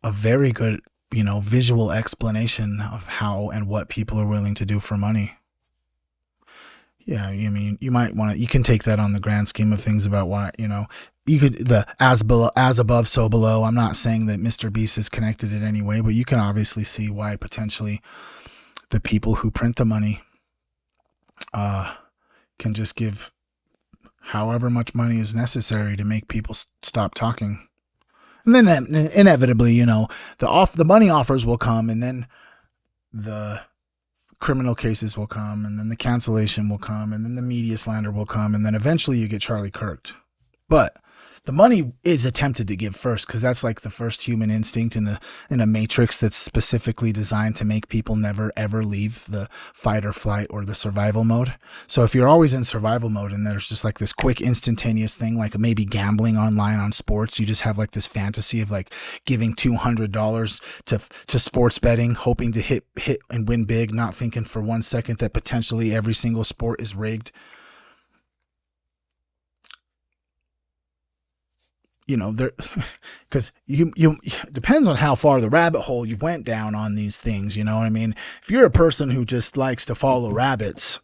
a very good, visual explanation of how and what people are willing to do for money. Yeah, I mean, you might want to, you can take that on the grand scheme of things about why, you could, the as above, so below. I'm not saying that Mr. Beast is connected in any way, but you can obviously see why potentially the people who print the money can just give however much money is necessary to make people stop talking. And then inevitably, the money offers will come, and then the criminal cases will come, and then the cancellation will come, and then the media slander will come, and then eventually you get Charlie Kirked. But the money is attempted to give first, because that's like the first human instinct in a matrix that's specifically designed to make people never ever leave the fight or flight or the survival mode. So if you're always in survival mode and there's just like this quick instantaneous thing, like maybe gambling online on sports, you just have like this fantasy of like giving $200 to sports betting, hoping to hit and win big, not thinking for 1 second that potentially every single sport is rigged. You know, there, because you depends on how far the rabbit hole you went down on these things. You know what I mean? If you're a person who just likes to follow rabbits,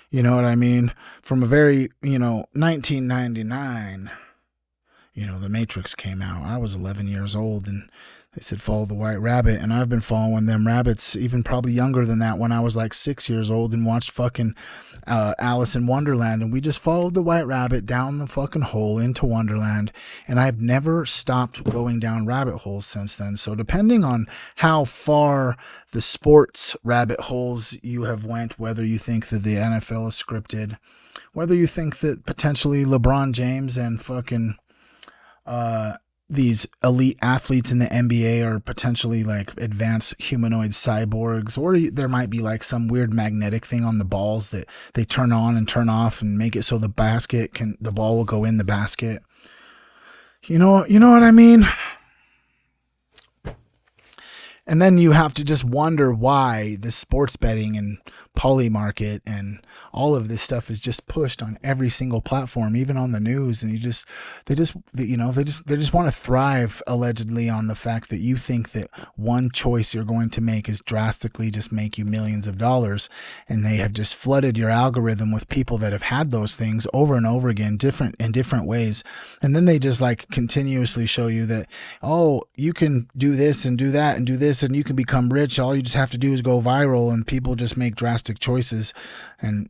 you know what I mean? From a very, 1999, the Matrix came out. I was 11 years old, and they said follow the white rabbit, and I've been following them rabbits even probably younger than that, when I was like 6 years old and watched fucking Alice in Wonderland, and we just followed the white rabbit down the fucking hole into Wonderland, and I've never stopped going down rabbit holes since then. So depending on how far the sports rabbit holes you have went, whether you think that the NFL is scripted, whether you think that potentially LeBron James and fucking these elite athletes in the NBA are potentially like advanced humanoid cyborgs, or there might be like some weird magnetic thing on the balls that they turn on and turn off and make it so the ball will go in the basket. You know what I mean? And then you have to just wonder why the sports betting and poly market and all of this stuff is just pushed on every single platform, even on the news. And they just want to thrive allegedly on the fact that you think that one choice you're going to make is drastically just make you millions of dollars. And they have just flooded your algorithm with people that have had those things over and over again, in different ways. And then they just like continuously show you that, oh, you can do this and do that and do this, and you can become rich. All you just have to do is go viral, and people just make drastic choices and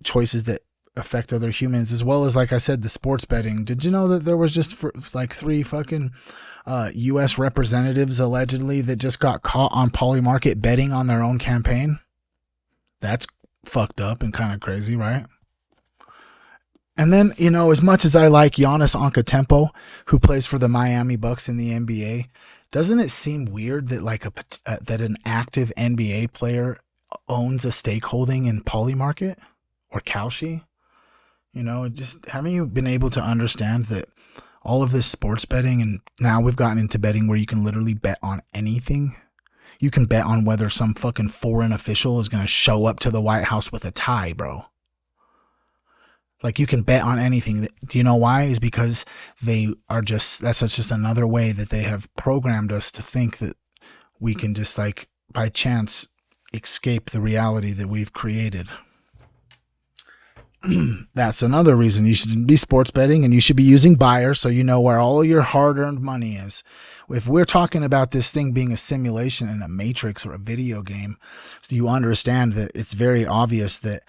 choices that affect other humans, as well as, like I said, the sports betting. Did you know that there was just like 3 fucking U.S. representatives allegedly that just got caught on Polymarket betting on their own campaign? That's fucked up and kind of crazy, right? And then, as much as I like Giannis Antetokounmpo, who plays for the Miami Bucks in the NBA, doesn't it seem weird that that an active NBA player owns a stakeholding in Polymarket or Kalshi? Just haven't you been able to understand that all of this sports betting, and now we've gotten into betting where you can literally bet on anything? You can bet on whether some fucking foreign official is going to show up to the White House with a tie, bro. Like, you can bet on anything. Do you know why? Is because that's just another way that they have programmed us to think that we can just, like, by chance escape the reality that we've created. That's another reason you shouldn't be sports betting, and you should be using Buyer so you know where all your hard-earned money is. If we're talking about this thing being a simulation and a matrix or a video game, so you understand that it's very obvious that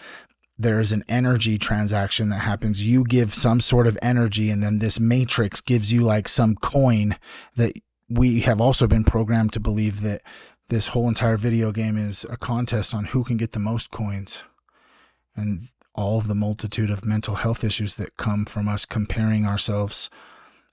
there is an energy transaction that happens. You give some sort of energy, and then this matrix gives you like some coin that we have also been programmed to believe that this whole entire video game is a contest on who can get the most coins, and all of the multitude of mental health issues that come from us comparing ourselves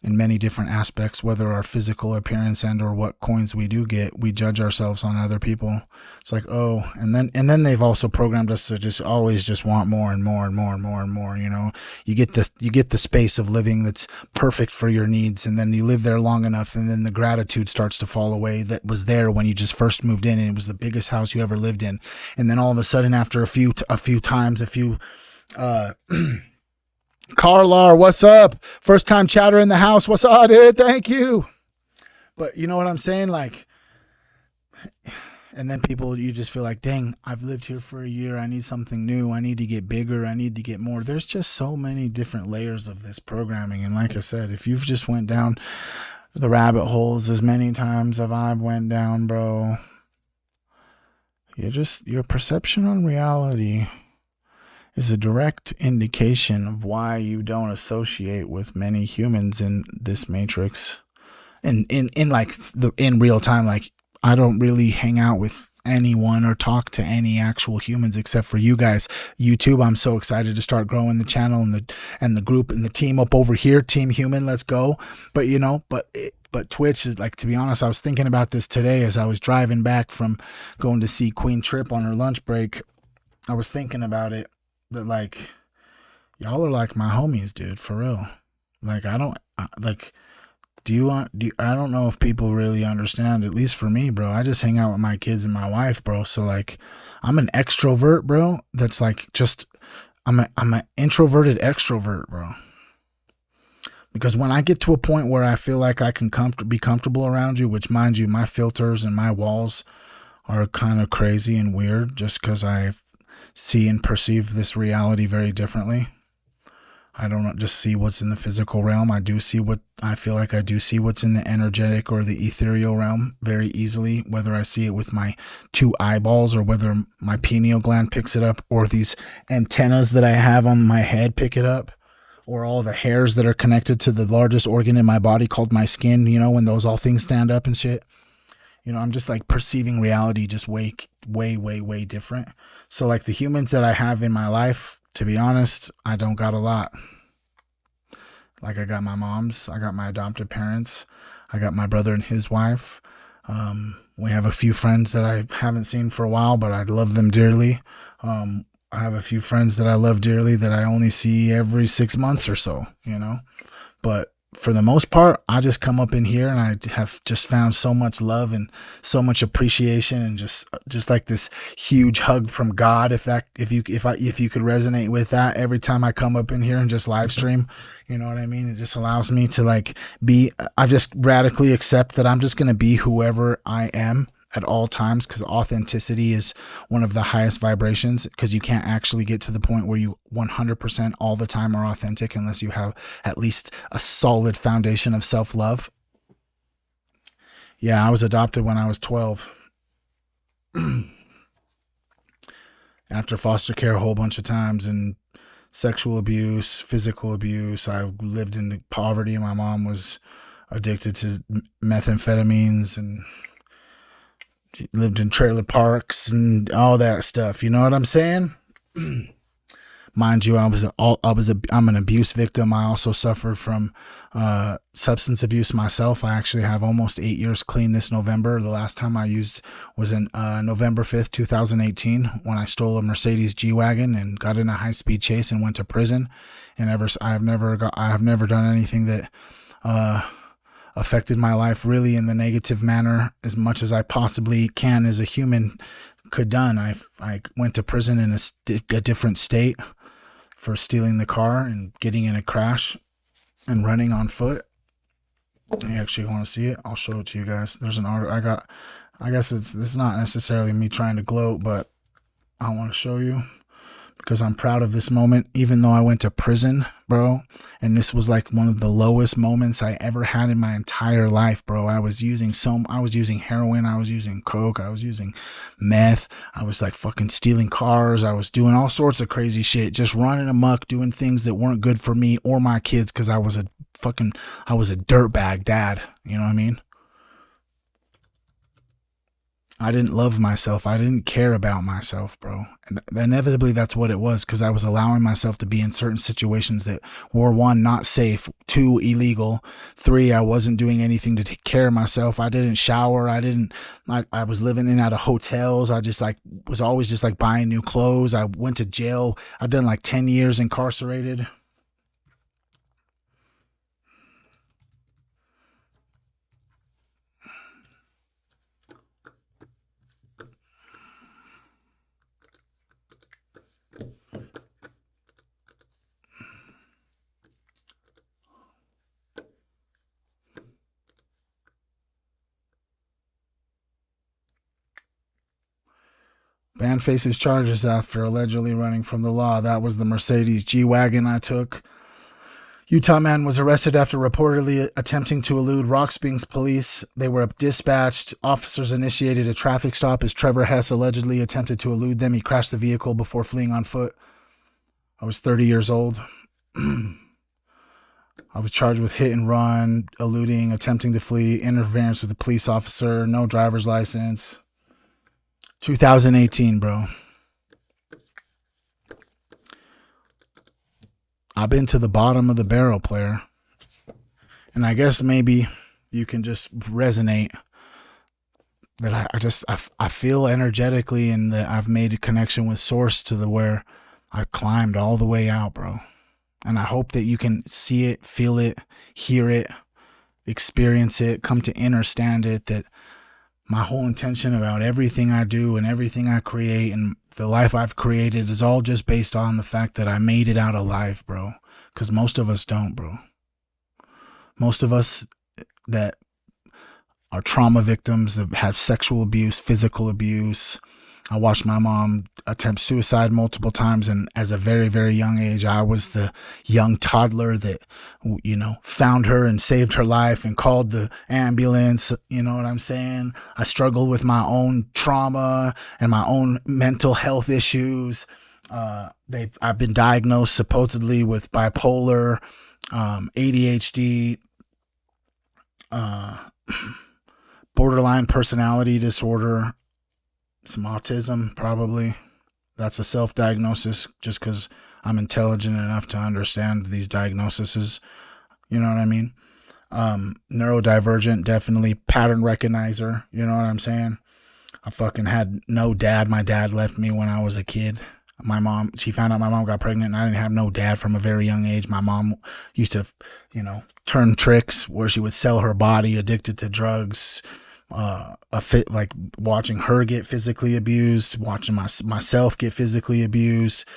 in many different aspects, whether our physical appearance and or what coins we do get. We judge ourselves on other people. It's like, oh, and then they've also programmed us to just always just want more and more and more and more and more. You get the space of living that's perfect for your needs, and then you live there long enough, and then the gratitude starts to fall away that was there when you just first moved in, and it was the biggest house you ever lived in. And then all of a sudden, after a few Carlar, what's up? First time chatter in the house. What's up, dude? Thank you. But you know what I'm saying? Like, and then you just feel like, dang, I've lived here for a year. I need something new. I need to get bigger. I need to get more. There's just so many different layers of this programming. And like I said, if you've just went down the rabbit holes as many times as I've went down, bro, your perception on reality is a direct indication of why you don't associate with many humans in this matrix. In real time, like, I don't really hang out with anyone or talk to any actual humans except for you guys. YouTube, I'm so excited to start growing the channel and the group and the team up over here. Team Human, let's go. But but Twitch is like, to be honest, I was thinking about this today as I was driving back from going to see Queen Trip on her lunch break. I was thinking about it, that like, y'all are like my homies, dude, for real. Like, I don't know if people really understand, at least for me, bro. I just hang out with my kids and my wife, bro. So like, I'm an extrovert, bro. That's like, I'm an introverted extrovert, bro. Because when I get to a point where I feel like I can be comfortable around you, which, mind you, my filters and my walls are kind of crazy and weird just because I see and perceive this reality very differently. I don't just see what's in the physical realm. I do see I feel like I do see what's in the energetic or the ethereal realm very easily, whether I see it with my 2 eyeballs or whether my pineal gland picks it up, or these antennas that I have on my head pick it up, or all the hairs that are connected to the largest organ in my body called my skin, when those all things stand up and shit. I'm just like perceiving reality just way, way, way, way different. So like the humans that I have in my life, to be honest, I don't got a lot. Like, I got my mom's, I got my adopted parents, I got my brother and his wife. We have a few friends that I haven't seen for a while, but I love them dearly. I have a few friends that I love dearly that I only see every 6 months or so, But for the most part, I just come up in here and I have just found so much love and so much appreciation and just like this huge hug from God. If you could resonate with that every time I come up in here and just live stream, you know what I mean? It just allows me to I just radically accept that I'm just going to be whoever I am at all times, because authenticity is one of the highest vibrations, because you can't actually get to the point where you 100% all the time are authentic unless you have at least a solid foundation of self-love. Yeah, I was adopted when I was 12. After foster care a whole bunch of times and sexual abuse, physical abuse. I lived in poverty. My mom was addicted to methamphetamines and lived in trailer parks and all that stuff. You know what I'm saying? Mind you, I'm an abuse victim. I also suffered from substance abuse myself. I actually have almost 8 years clean this November. The last time I used was in November 5th, 2018, when I stole a Mercedes G-Wagon and got in a high-speed chase and went to prison. And I have never done anything that affected my life really in the negative manner as much as I possibly can as a human could done. I went to prison in a different state for stealing the car and getting in a crash and running on foot. You actually want to see it? I'll show it to you guys. There's an article I guess it's not necessarily me trying to gloat, but I want to show you because I'm proud of this moment, even though I went to prison, bro. And this was like one of the lowest moments I ever had in my entire life, bro. I was using heroin, I was using coke, I was using meth, I was like fucking stealing cars, I was doing all sorts of crazy shit, just running amok, doing things that weren't good for me or my kids, because I was a dirtbag dad, you know what I mean? I didn't love myself. I didn't care about myself, bro. And inevitably, that's what it was, because I was allowing myself to be in certain situations that were, 1, not safe, 2, illegal, 3, I wasn't doing anything to take care of myself. I didn't shower. I was living in out of hotels. I just was always just buying new clothes. I went to jail. I've done 10 years incarcerated. Man faces charges after allegedly running from the law. That was the Mercedes G-Wagon I took. Utah man was arrested after reportedly attempting to elude Rock Springs police. They were dispatched. Officers initiated a traffic stop as Trevor Hess allegedly attempted to elude them. He crashed the vehicle before fleeing on foot. I was 30 years old. I was charged with hit and run, eluding, attempting to flee, interference with a police officer, no driver's license. 2018, bro. I've been to the bottom of the barrel, player. And I guess maybe you can just resonate that I feel energetically, and that I've made a connection with source to the where I climbed all the way out, bro. And I hope that you can see it, feel it, hear it, experience it, come to understand it, that my whole intention about everything I do and everything I create and the life I've created is all just based on the fact that I made it out alive, bro. Because most of us don't, bro. Most of us that are trauma victims, that have sexual abuse, physical abuse. I watched my mom attempt suicide multiple times, and as a very, very young age, I was the young toddler that, you know, found her and saved her life and called the ambulance. You know what I'm saying? I struggled with my own trauma and my own mental health issues. I've been diagnosed supposedly with bipolar, ADHD, borderline personality disorder, some autism, probably. That's a self-diagnosis just because I'm intelligent enough to understand these diagnoses. You know what I mean? Neurodivergent, definitely. Pattern recognizer. You know what I'm saying? I fucking had no dad. My dad left me when I was a kid. My mom, she found out my mom got pregnant, and I didn't have no dad from a very young age. My mom used to, you know, turn tricks where she would sell her body, addicted to drugs, like watching her get physically abused, watching myself get physically abused,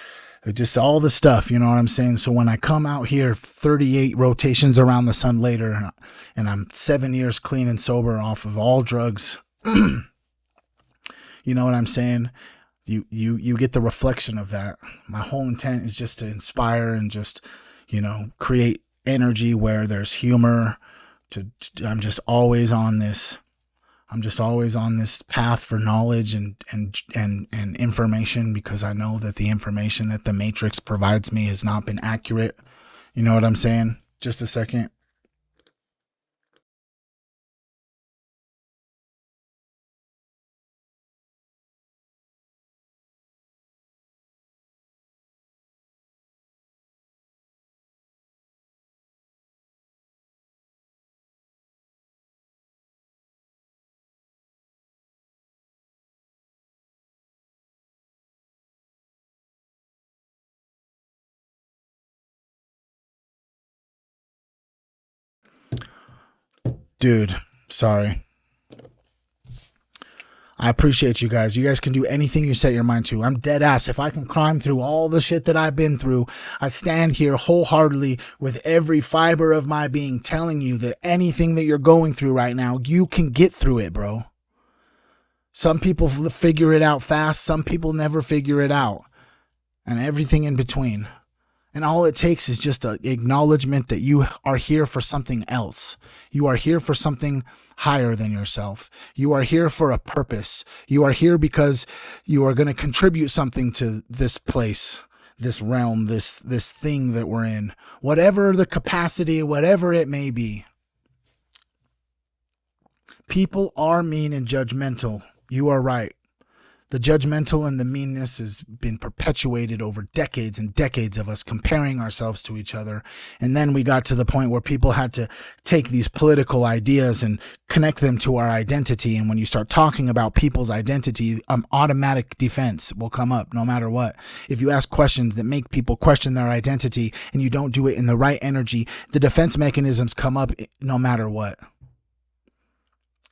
just all the stuff, you know what I'm saying? So when I come out here 38 rotations around the sun later, and I'm 7 years clean and sober off of all drugs, you know what I'm saying? You get the reflection of that. My whole intent is just to inspire and just, you know, create energy where there's humor. I'm just always on this path for knowledge and information, because I know that the information that the Matrix provides me has not been accurate. You know what I'm saying? Just a second. Dude, sorry. I appreciate you guys. You guys can do anything you set your mind to. I'm dead ass. If I can climb through all the shit that I've been through, I stand here wholeheartedly with every fiber of my being telling you that anything that you're going through right now, you can get through it, bro. Some people figure it out fast. Some people never figure it out. And everything in between. And all it takes is just an acknowledgement that you are here for something else. You are here for something higher than yourself. You are here for a purpose. You are here because you are going to contribute something to this place, this realm, this thing that we're in. Whatever the capacity, whatever it may be. People are mean and judgmental. You are right. The judgmental and the meanness has been perpetuated over decades and decades of us comparing ourselves to each other. And then we got to the point where people had to take these political ideas and connect them to our identity. And when you start talking about people's identity, automatic defense will come up no matter what. If you ask questions that make people question their identity and you don't do it in the right energy, the defense mechanisms come up no matter what.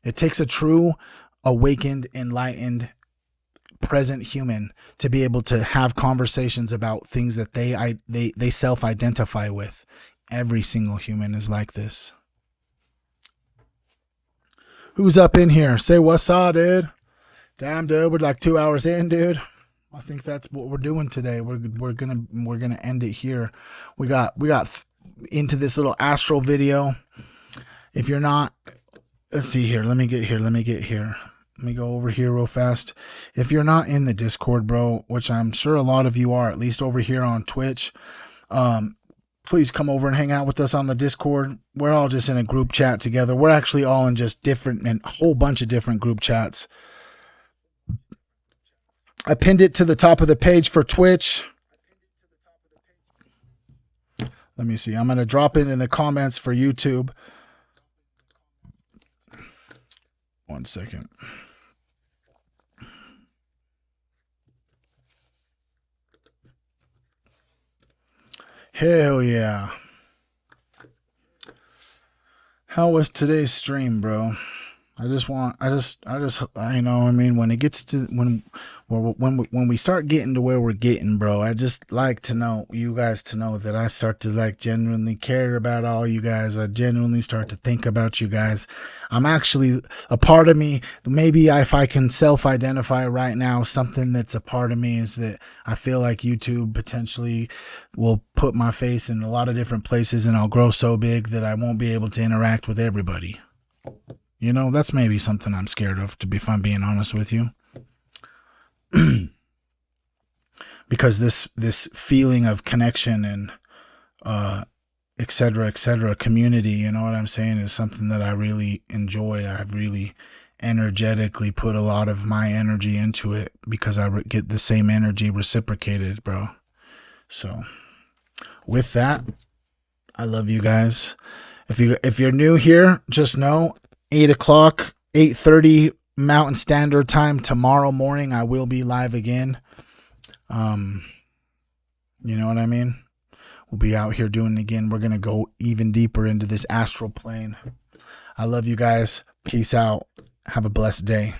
It takes a true, awakened, enlightened, present human to be able to have conversations about things that they self-identify with. Every single human is like this. Who's up in here? Say what's up, dude. Damn, dude, we're like 2 hours in, dude. I think that's what we're doing today. We're gonna end it here. We got into this little astral video. If you're not, let's see here. Let me get here. Let me go over here real fast. If you're not in the Discord, bro, which I'm sure a lot of you are, at least over here on Twitch, please come over and hang out with us on the Discord. We're all just in a group chat together. We're actually all in just a whole bunch of different group chats. I pinned it to the top of the page for Twitch. Let me see. I'm going to drop it in the comments for YouTube. One second. Hell yeah. How was today's stream, bro? I know, I mean, when it gets to, when we start getting to where we're getting, bro, I just like to know, you guys to know that I start to like genuinely care about all you guys. I genuinely start to think about you guys. I'm actually, a part of me, maybe if I can self-identify right now, something that's a part of me is that I feel like YouTube potentially will put my face in a lot of different places and I'll grow so big that I won't be able to interact with everybody. You know, that's maybe something I'm scared of, if I'm being honest with you. Because this feeling of connection and et cetera, community, you know what I'm saying, is something that I really enjoy. I've really energetically put a lot of my energy into it because I get the same energy reciprocated, bro. So with that, I love you guys. If you're new here, just know 8 o'clock, 8:30 Mountain Standard Time tomorrow morning, I will be live again. You know what I mean? We'll be out here doing it again. We're going to go even deeper into this astral plane. I love you guys. Peace out. Have a blessed day.